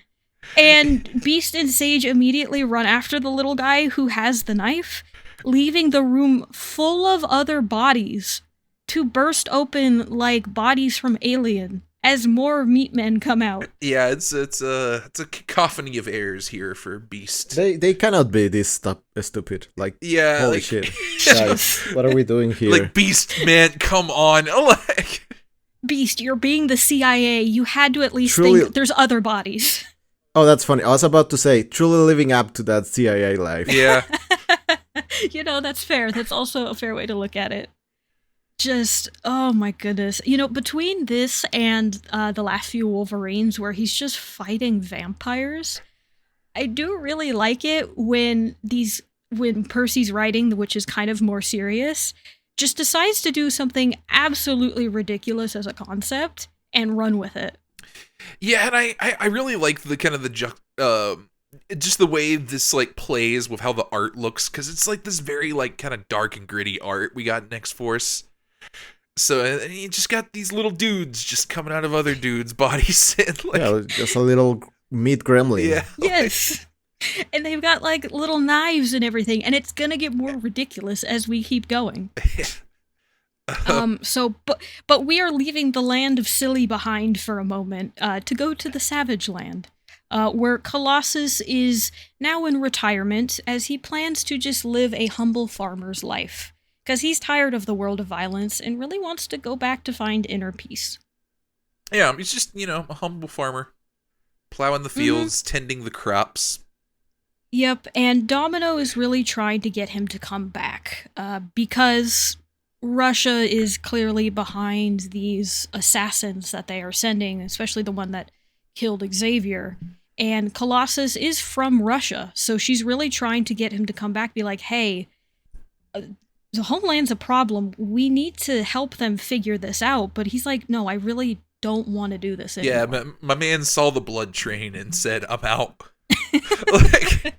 Speaker 1: And Beast and Sage immediately run after the little guy who has the knife, leaving the room full of other bodies to burst open like bodies from Alien as more meat men come out.
Speaker 3: Yeah, it's a cacophony of errors here for Beast.
Speaker 2: They cannot be this stupid. Like,
Speaker 3: Yeah,
Speaker 2: holy
Speaker 3: like-
Speaker 2: shit. Guys, what are we doing here?
Speaker 3: Like, Beast, man, come on. Like,
Speaker 1: Beast, you're being the CIA. You had to at least
Speaker 2: Truly-
Speaker 1: think there's other bodies.
Speaker 2: Oh, that's funny. I was about to say, truly living up to that CIA life.
Speaker 3: yeah.
Speaker 1: That's fair. That's also a fair way to look at it. Just, oh my goodness. Between this and the last few Wolverines where he's just fighting vampires, I do really like it when Percy's writing, which is kind of more serious, just decides to do something absolutely ridiculous as a concept and run with it.
Speaker 3: Yeah, and I really like the kind of just the way this like plays with how the art looks, because it's like this very like kind of dark and gritty art we got in X-Force. So and you just got these little dudes just coming out of other dudes' bodies and like
Speaker 2: Yeah, just a little meat gremlin.
Speaker 3: yeah.
Speaker 1: Yes. And they've got like little knives and everything, and it's gonna get more ridiculous as we keep going. But we are leaving the land of silly behind for a moment to go to the Savage Land, where Colossus is now in retirement as he plans to just live a humble farmer's life, because he's tired of the world of violence and really wants to go back to find inner peace.
Speaker 3: Yeah, he's just, a humble farmer, plowing the fields, tending the crops.
Speaker 1: Yep, and Domino is really trying to get him to come back, because Russia is clearly behind these assassins that they are sending, especially the one that killed Xavier. And Colossus is from Russia, so she's really trying to get him to come back, be like, hey, the homeland's a problem. We need to help them figure this out. But he's like, no, I really don't want to do this anymore.
Speaker 3: Yeah, my man saw the blood train and said, I'm out. Like,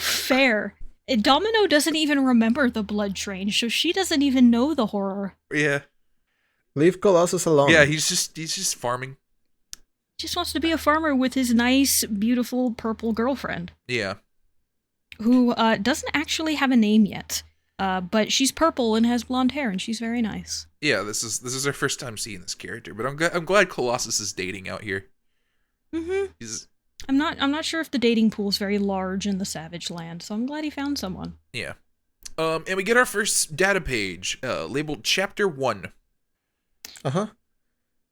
Speaker 1: Fair. Domino doesn't even remember the blood train, so she doesn't even know the horror.
Speaker 3: yeah.
Speaker 2: Leave Colossus alone.
Speaker 3: Yeah, he's just farming.
Speaker 1: Just wants to be a farmer with his nice, beautiful purple girlfriend,
Speaker 3: Yeah.
Speaker 1: who doesn't actually have a name yet. But she's purple and has blonde hair, and she's very nice.
Speaker 3: Yeah, this is our first time seeing this character, but I'm glad Colossus is dating out here.
Speaker 1: Mm-hmm.
Speaker 3: He's
Speaker 1: I'm not sure if the dating pool is very large in the Savage Land, so I'm glad he found someone.
Speaker 3: yeah. And we get our first data page, labeled Chapter 1.
Speaker 2: Uh-huh.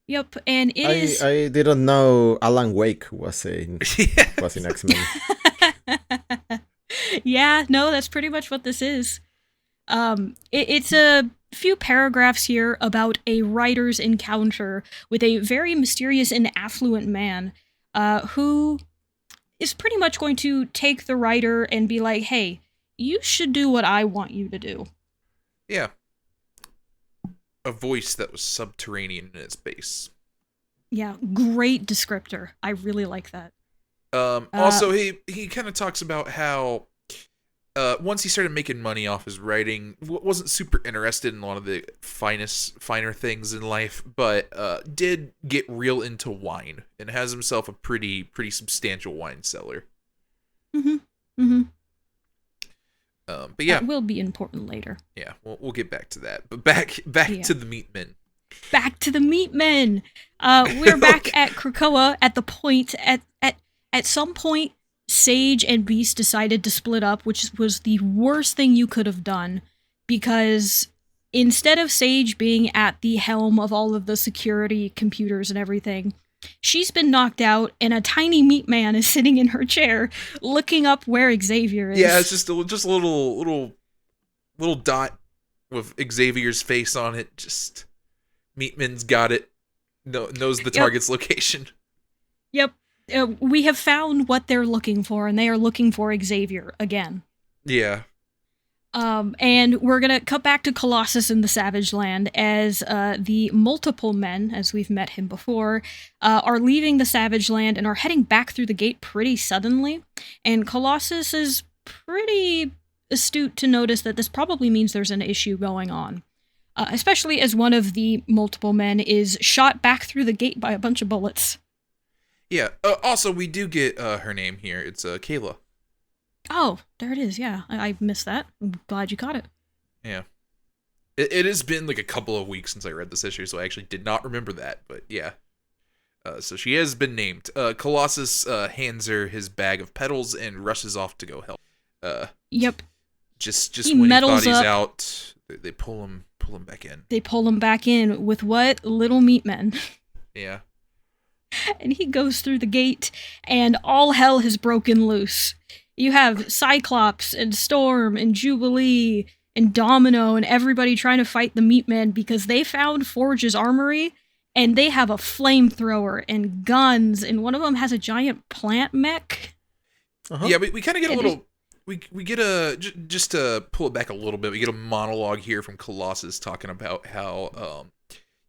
Speaker 1: Yep, and it is.
Speaker 2: I didn't know Alan Wake was in
Speaker 3: Yeah.
Speaker 2: X-Men.
Speaker 1: Yeah, no, that's pretty much what this is. It's a few paragraphs here about a writer's encounter with a very mysterious and affluent man, who is pretty much going to take the writer and be like, hey, you should do what I want you to do.
Speaker 3: Yeah. A voice that was subterranean in its base.
Speaker 1: Yeah, great descriptor. I really like that.
Speaker 3: Also, he kind of talks about how once he started making money off his writing, wasn't super interested in a lot of the finer things in life, but did get real into wine and has himself a pretty substantial wine cellar.
Speaker 1: Mm-hmm. Mm-hmm.
Speaker 3: But yeah,
Speaker 1: that will be important later.
Speaker 3: Yeah, we'll get back to that. But back to the Meatmen.
Speaker 1: Back to the Meatmen. We're back at Krakoa at the point at some point. Sage and Beast decided to split up, which was the worst thing you could have done, because instead of Sage being at the helm of all of the security computers and everything, she's been knocked out, and a tiny meat man is sitting in her chair, looking up where Xavier is.
Speaker 3: Yeah, it's just a little dot with Xavier's face on it. Just Meatman's got it. Knows the target's location.
Speaker 1: Yep. We have found what they're looking for, and they are looking for Xavier again.
Speaker 3: Yeah.
Speaker 1: And we're gonna cut back to Colossus in the Savage Land as the multiple men, as we've met him before, are leaving the Savage Land and are heading back through the gate pretty suddenly. And Colossus is pretty astute to notice that this probably means there's an issue going on. Especially as one of the multiple men is shot back through the gate by a bunch of bullets.
Speaker 3: Yeah. Also, we do get her name here. It's Kayla.
Speaker 1: Oh, there it is. Yeah, I missed that. I'm glad you caught it.
Speaker 3: Yeah. It has been like a couple of weeks since I read this issue, so I actually did not remember that. But yeah. So she has been named. Colossus hands her his bag of petals and rushes off to go help.
Speaker 1: Yep.
Speaker 3: Just when he thought he's
Speaker 1: up.
Speaker 3: out, they pull him back in.
Speaker 1: They pull him back in with what? Little meat men.
Speaker 3: Yeah.
Speaker 1: And he goes through the gate, and all hell has broken loose. You have Cyclops and Storm and Jubilee and Domino and everybody trying to fight the Meatmen because they found Forge's armory, and they have a flamethrower and guns, and one of them has a giant plant mech.
Speaker 2: Uh-huh.
Speaker 3: Yeah, we kind of get a little... We get just to pull it back a little bit, we get a monologue here from Colossus talking about how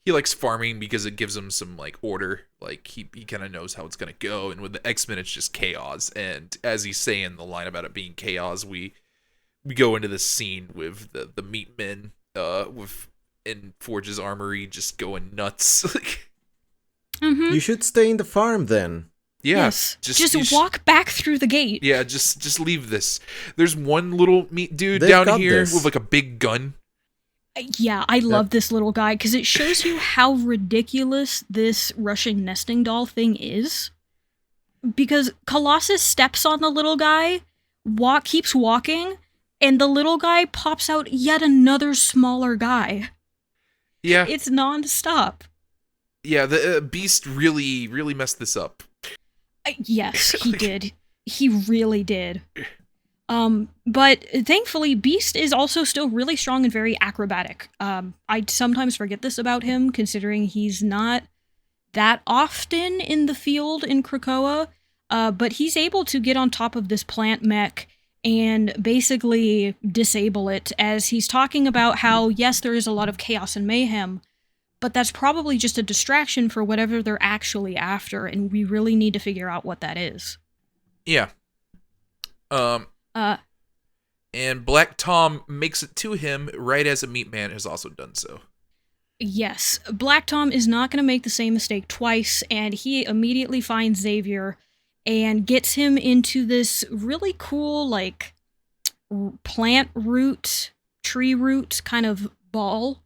Speaker 3: he likes farming because it gives him some like order, like he kind of knows how it's gonna go, and with the X-Men it's just chaos. And as he's saying the line about it being chaos, we go into this scene with the Meatmen with in Forge's armory just going nuts.
Speaker 1: Mm-hmm.
Speaker 2: You should stay in the farm then.
Speaker 3: Yeah,
Speaker 1: yes. Just walk back through the gate.
Speaker 3: Yeah, just leave this. There's one little meat dude
Speaker 2: They've
Speaker 3: down
Speaker 2: got
Speaker 3: here
Speaker 2: this.
Speaker 3: with like a big gun.
Speaker 1: Yeah, I love this little guy because it shows you how ridiculous this Russian nesting doll thing is. Because Colossus steps on the little guy, keeps walking, and the little guy pops out yet another smaller guy.
Speaker 3: Yeah.
Speaker 1: It's non-stop.
Speaker 3: Yeah, the Beast really messed this up.
Speaker 1: Yes, he did. He really did. But thankfully, Beast is also still really strong and very acrobatic. I sometimes forget this about him, considering he's not that often in the field in Krakoa, but he's able to get on top of this plant mech and basically disable it, as he's talking about how, yes, there is a lot of chaos and mayhem, but that's probably just a distraction for whatever they're actually after, and we really need to figure out what that is.
Speaker 3: Yeah. And Black Tom makes it to him right as a Meat Man has also done so.
Speaker 1: Yes, Black Tom is not going to make the same mistake twice, and he immediately finds Xavier and gets him into this really cool, like, plant root, tree root kind of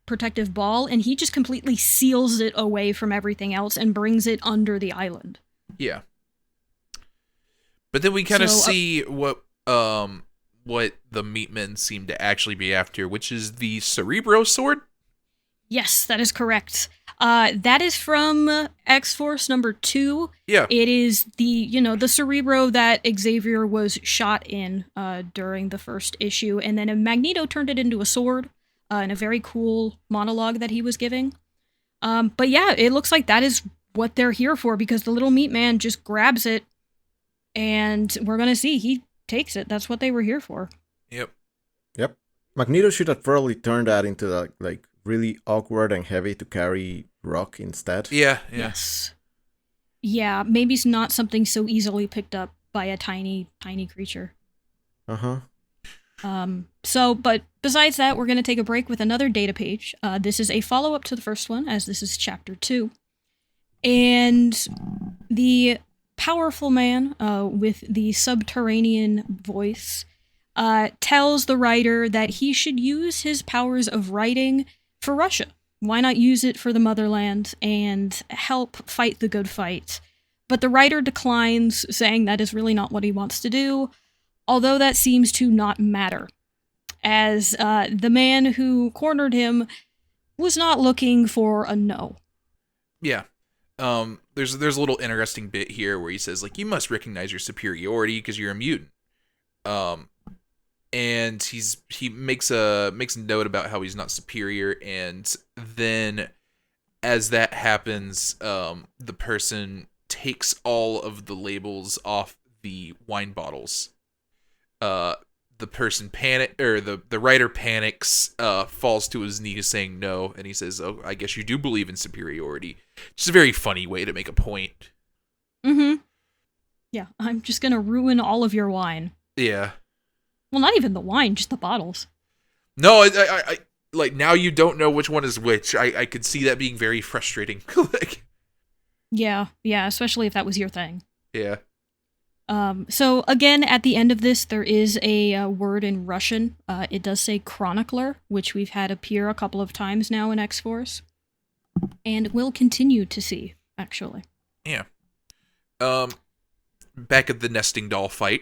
Speaker 1: protective ball, and he just completely seals it away from everything else and brings it under the island.
Speaker 3: Yeah. But then we kind of see what the Meatmen seem to actually be after, which is the Cerebro sword.
Speaker 1: Yes, that is correct. That is from X-Force number 2.
Speaker 3: Yeah.
Speaker 1: It is the Cerebro that Xavier was shot in during the first issue, and then Magneto turned it into a sword in a very cool monologue that he was giving. But yeah, it looks like that is what they're here for, because the little meat man just grabs it, and we're gonna see he takes it. That's what they were here for.
Speaker 3: Yep.
Speaker 2: Magneto should have probably turned that into like really awkward and heavy to carry rock instead.
Speaker 3: Yeah.
Speaker 1: Yes. Yeah, maybe it's not something so easily picked up by a tiny creature.
Speaker 2: Uh-huh.
Speaker 1: But besides that, we're going to take a break with another data page. This is a follow-up to the first one, as this is chapter 2. And the powerful man with the subterranean voice tells the writer that he should use his powers of writing for Russia. Why not use it for the motherland and help fight the good fight? But the writer declines, saying that is really not what he wants to do, although that seems to not matter, as the man who cornered him was not looking for a no.
Speaker 3: Yeah. There's a little interesting bit here where he says, like, you must recognize your superiority because you're a mutant. And he makes a note about how he's not superior, and then as that happens, the person takes all of the labels off the wine bottles. The person the writer panics, falls to his knees saying no, and he says, "Oh, I guess you do believe in superiority." Just a very funny way to make a point.
Speaker 1: Mm-hmm. Yeah, I'm just gonna ruin all of your wine.
Speaker 3: Yeah.
Speaker 1: Well, not even the wine, just the bottles.
Speaker 3: No, I like, now you don't know which one is which. I could see that being very frustrating. Like,
Speaker 1: yeah, especially if that was your thing.
Speaker 3: Yeah.
Speaker 1: So again, at the end of this, there is a word in Russian. It does say chronicler, which we've had appear a couple of times now in X-Force. And will continue to see, actually.
Speaker 3: Yeah. Back at the nesting doll fight.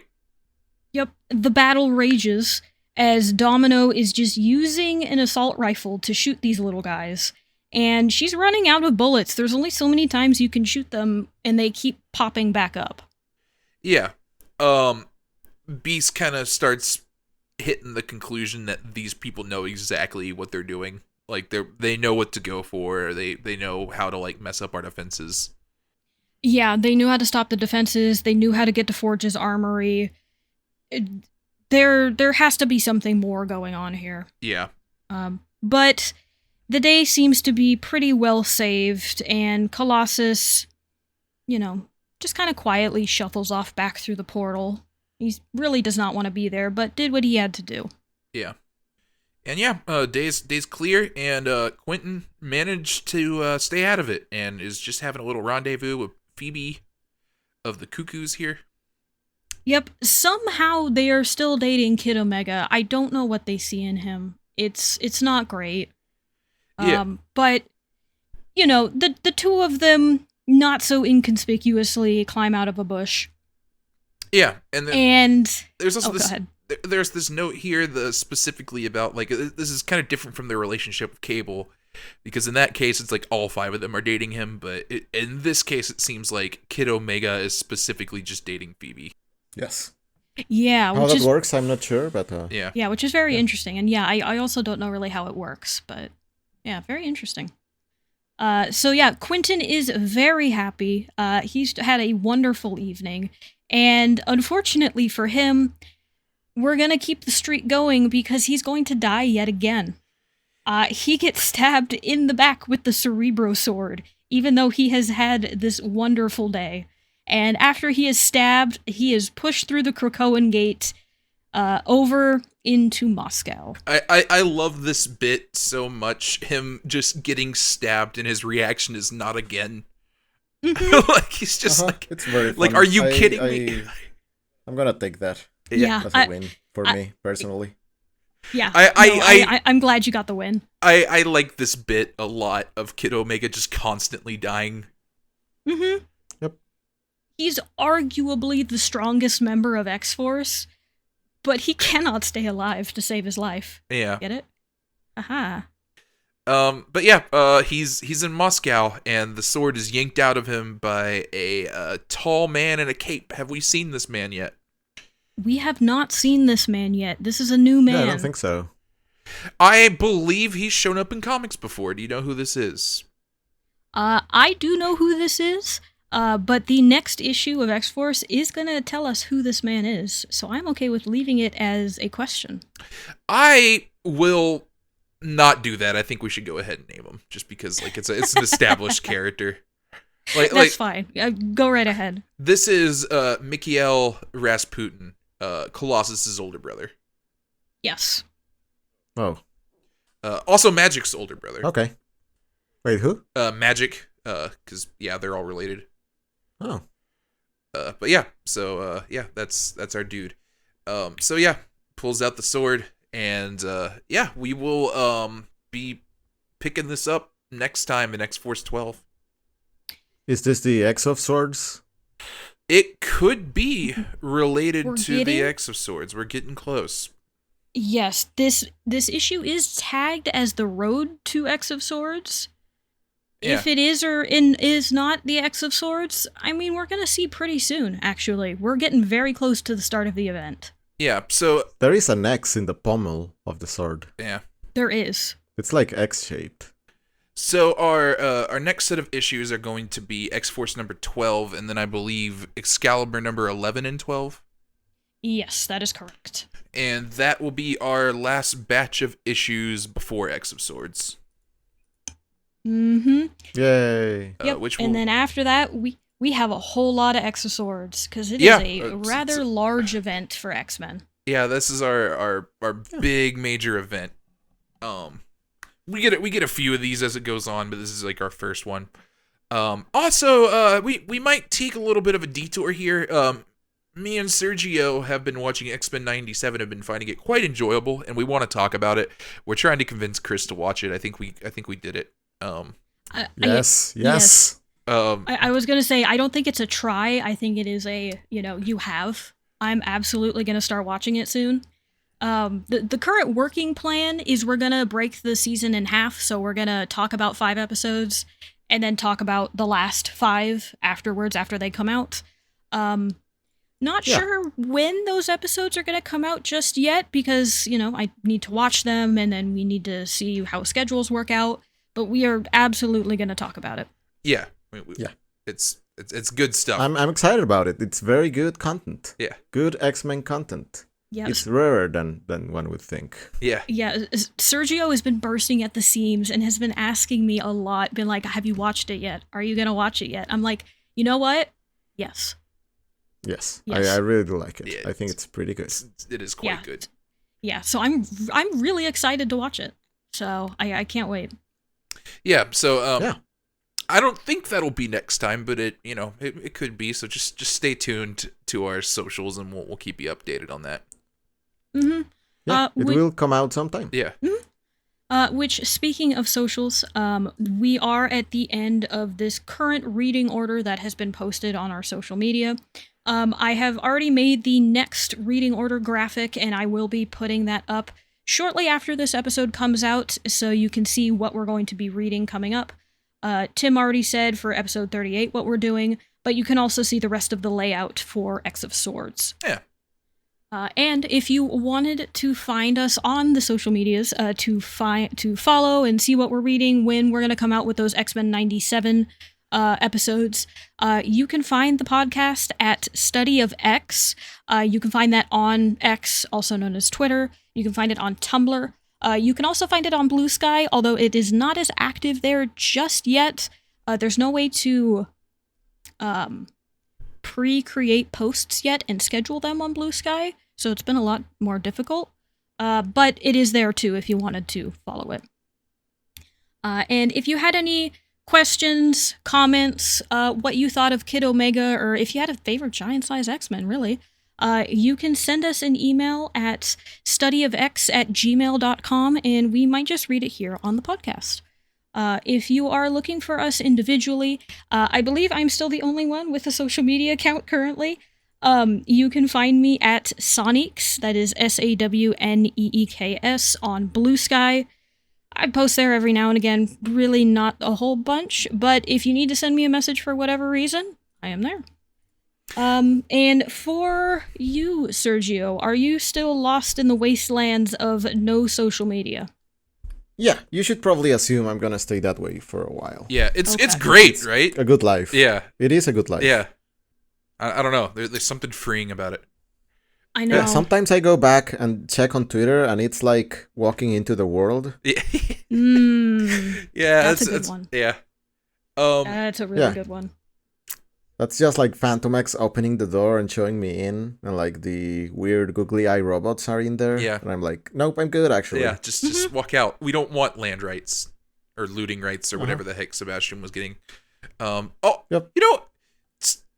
Speaker 1: Yep, the battle rages as Domino is just using an assault rifle to shoot these little guys. And she's running out of bullets. There's only so many times you can shoot them, and they keep popping back up.
Speaker 3: Yeah. Beast kind of starts hitting the conclusion that these people know exactly what they're doing. Like, they know what to go for. They know how to, like, mess up our defenses.
Speaker 1: Yeah, they knew how to stop the defenses. They knew how to get to Forge's armory. There has to be something more going on here.
Speaker 3: Yeah.
Speaker 1: But the day seems to be pretty well saved, and Colossus, just kind of quietly shuffles off back through the portal. He really does not want to be there, but did what he had to do.
Speaker 3: Yeah. And yeah, day's clear, and Quentin managed to stay out of it, and is just having a little rendezvous with Phoebe of the Cuckoos here.
Speaker 1: Yep, somehow they are still dating Kid Omega. I don't know what they see in him. It's not great.
Speaker 3: Yeah.
Speaker 1: But, the two of them not so inconspicuously climb out of a bush.
Speaker 3: Yeah, and there's also
Speaker 1: go ahead.
Speaker 3: There's this note here specifically about, like, this is kind of different from their relationship with Cable, because in that case it's like all 5 of them are dating him, but in this case it seems like Kid Omega is specifically just dating Phoebe.
Speaker 2: Yes.
Speaker 1: Yeah,
Speaker 2: how that works, I'm not sure, but
Speaker 3: yeah,
Speaker 1: which is very interesting, and I also don't know really how it works, but yeah, very interesting. So yeah, Quentin is very happy. He's had a wonderful evening, and unfortunately for him, we're gonna keep the streak going because he's going to die yet again. He gets stabbed in the back with the Cerebro sword, even though he has had this wonderful day. And after he is stabbed, he is pushed through the Krakoan gate over into Moscow.
Speaker 3: I love this bit so much. Him just getting stabbed, and his reaction is not again.
Speaker 1: Mm-hmm.
Speaker 3: Like, he's just like,
Speaker 2: it's very
Speaker 3: like,
Speaker 2: fun.
Speaker 3: are you kidding me?
Speaker 2: I'm gonna take that.
Speaker 1: Yeah,
Speaker 2: that's a win for me personally.
Speaker 1: Yeah, I'm glad you got the win.
Speaker 3: I like this bit a lot of Kid Omega just constantly dying.
Speaker 1: Mm-hmm.
Speaker 2: Yep.
Speaker 1: He's arguably the strongest member of X-Force, but he cannot stay alive to save his life.
Speaker 3: Yeah.
Speaker 1: Get it? Aha.
Speaker 3: But yeah, he's in Moscow, and the sword is yanked out of him by a tall man in a cape. Have we seen this man yet?
Speaker 1: We have not seen this man yet. This is a new man.
Speaker 2: Yeah, I don't think so.
Speaker 3: I believe he's shown up in comics before. Do you know who this is?
Speaker 1: I do know who this is, but the next issue of X-Force is going to tell us who this man is, so I'm okay with leaving it as a question.
Speaker 3: I will not do that. I think we should go ahead and name him, just because, like, it's an established character.
Speaker 1: That's fine. Go right ahead.
Speaker 3: This is Mikhail Rasputin, Colossus's older brother.
Speaker 1: Yes.
Speaker 2: Oh,
Speaker 3: Also, Magic's older brother.
Speaker 2: okay. Wait, who?
Speaker 3: Magic, because they're all related.
Speaker 2: Oh,
Speaker 3: But yeah, so that's our dude. So yeah, pulls out the sword, and we will be picking this up next time in X-Force 12.
Speaker 2: is this the X of Swords?
Speaker 3: It could be related
Speaker 1: We're
Speaker 3: to the
Speaker 1: getting-
Speaker 3: X of Swords. We're getting close.
Speaker 1: Yes, this issue is tagged as the Road to X of Swords. If it is or is not the X of Swords, I mean, we're going to see pretty soon, actually. We're getting very close to the start of the event.
Speaker 3: Yeah, so
Speaker 2: There is an X in the pommel of the sword.
Speaker 3: yeah.
Speaker 1: There is.
Speaker 2: It's like X-shaped.
Speaker 3: So our next set of issues are going to be X-Force number 12, and then I believe Excalibur number 11 and 12.
Speaker 1: Yes, that is correct.
Speaker 3: And that will be our last batch of issues before X of Swords.
Speaker 1: Mm-hmm.
Speaker 2: Yay.
Speaker 1: Yep.
Speaker 3: Which
Speaker 1: And
Speaker 3: will,
Speaker 1: then after that, we have a whole lot of X of Swords, because it is
Speaker 3: Yeah,
Speaker 1: a rather large event for X-Men.
Speaker 3: yeah, this is our big major event. We get a few of these as it goes on, but this is like our first one. Also, we might take a little bit of a detour here. Me and Sergio have been watching X-Men 97, have been finding it quite enjoyable, and we want to talk about it. We're trying to convince Chris to watch it. I think we did it.
Speaker 2: Yes.
Speaker 1: I was going to say, I don't think it's a try. I think it is a, you have. I'm absolutely going to start watching it soon. The current working plan is we're going to break the season in half, so we're going to talk about 5 episodes, and then talk about the last 5 afterwards, after they come out. Not sure when those episodes are going to come out just yet, because, I need to watch them, and then we need to see how schedules work out, but we are absolutely going to talk about it.
Speaker 3: Yeah.
Speaker 2: Yeah.
Speaker 3: It's good stuff.
Speaker 2: I'm excited about it. It's very good content.
Speaker 3: Yeah.
Speaker 2: Good X-Men content.
Speaker 1: Yeah.
Speaker 2: It's rarer than one would think.
Speaker 3: Yeah.
Speaker 1: Yeah, Sergio has been bursting at the seams and has been asking me a lot, been like, have you watched it yet? Are you going to watch it yet? I'm like, you know what? Yes.
Speaker 2: Yes.
Speaker 1: Yes.
Speaker 2: I really do like it.
Speaker 3: Yeah,
Speaker 2: I think it's pretty good.
Speaker 3: It is quite good.
Speaker 1: Yeah, so I'm really excited to watch it. So I can't wait.
Speaker 3: Yeah, so
Speaker 2: Yeah.
Speaker 3: I don't think that'll be next time, but it could be. So just stay tuned to our socials, and we'll keep you updated on that.
Speaker 1: Mm-hmm.
Speaker 2: Yeah, it will come out sometime.
Speaker 3: Yeah.
Speaker 1: Which, speaking of socials, we are at the end of this current reading order that has been posted on our social media. I have already made the next reading order graphic, and I will be putting that up shortly after this episode comes out, so you can see what we're going to be reading coming up. Tim already said for episode 38 what we're doing, but you can also see the rest of the layout for X of Swords.
Speaker 3: Yeah.
Speaker 1: And if you wanted to find us on the social medias to follow and see what we're reading when we're going to come out with those X-Men 97 episodes, you can find the podcast at Study of X. You can find that on X, also known as Twitter. You can find it on Tumblr. You can also find it on Blue Sky, although it is not as active there just yet. There's no way to pre-create posts yet and schedule them on Blue Sky, so it's been a lot more difficult. But it is there too if you wanted to follow it. And if you had any questions, comments, what you thought of Kid Omega, or if you had a favorite Giant Size X-Men, really, you can send us an email at studyofx@gmail.com, and we might just read it here on the podcast. If you are looking for us individually, I believe I'm still the only one with a social media account currently. You can find me at Sonics, that is SAWNEEKS, on Blue Sky. I post there every now and again, really not a whole bunch, but if you need to send me a message for whatever reason, I am there. And for you, Sergio, are you still lost in the wastelands of no social media?
Speaker 2: Yeah, you should probably assume I'm gonna stay that way for a while.
Speaker 3: Yeah, it's
Speaker 1: Okay.
Speaker 3: great, right?
Speaker 2: A good life.
Speaker 3: Yeah.
Speaker 2: It is a good life.
Speaker 3: Yeah. I don't know. There's something freeing about it.
Speaker 1: I know.
Speaker 2: Yeah, sometimes I go back and check on Twitter, and it's like walking into the world.
Speaker 3: Yeah.
Speaker 1: Mm,
Speaker 3: Yeah,
Speaker 1: that's a good one.
Speaker 3: Yeah.
Speaker 1: That's a really
Speaker 2: Yeah.
Speaker 1: good one.
Speaker 2: That's just like Fantomex opening the door and showing me in, and like the weird googly eye robots are in there.
Speaker 3: Yeah.
Speaker 2: And I'm like, nope, I'm good actually.
Speaker 3: Yeah, just walk out. We don't want land rights or looting rights or whatever the heck Sebastian was getting.
Speaker 2: Yep.
Speaker 3: You know,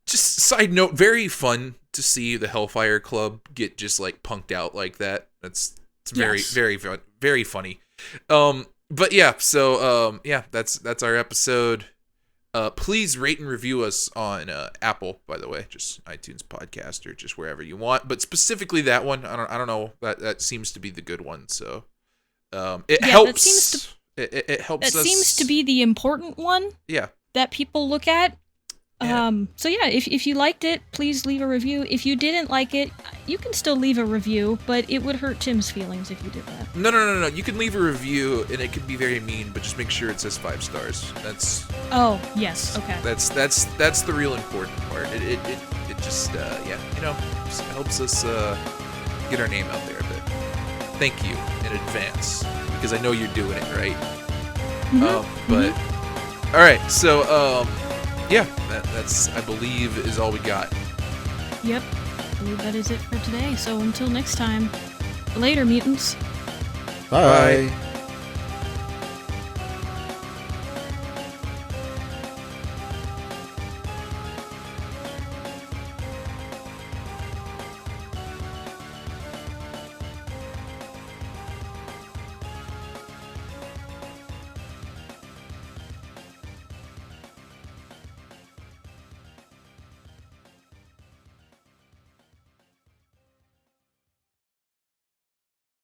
Speaker 3: just side note, very fun to see the Hellfire Club get just like punked out like that. It's very very fun, very funny. But yeah, so that's our episode. Please rate and review us on Apple, by the way, just iTunes podcast or just wherever you want, but specifically that one. I don't know, that seems to be the good one. So it helps. It helps us.
Speaker 1: That seems to be the important one.
Speaker 3: Yeah.
Speaker 1: That people look at.
Speaker 3: Yeah.
Speaker 1: So yeah, if you liked it, please leave a review. If you didn't like it, you can still leave a review, but it would hurt Tim's feelings if you did that.
Speaker 3: No. You can leave a review, and it can be very mean, but just make sure it says 5 stars. That's.
Speaker 1: Oh yes, okay.
Speaker 3: That's the real important part. It just just helps us get our name out there a bit. Thank you in advance, because I know you're doing it right. But all right, so yeah, that's I believe is all we got.
Speaker 1: Yep, I believe that is it for today. So until next time, later, mutants.
Speaker 2: Bye.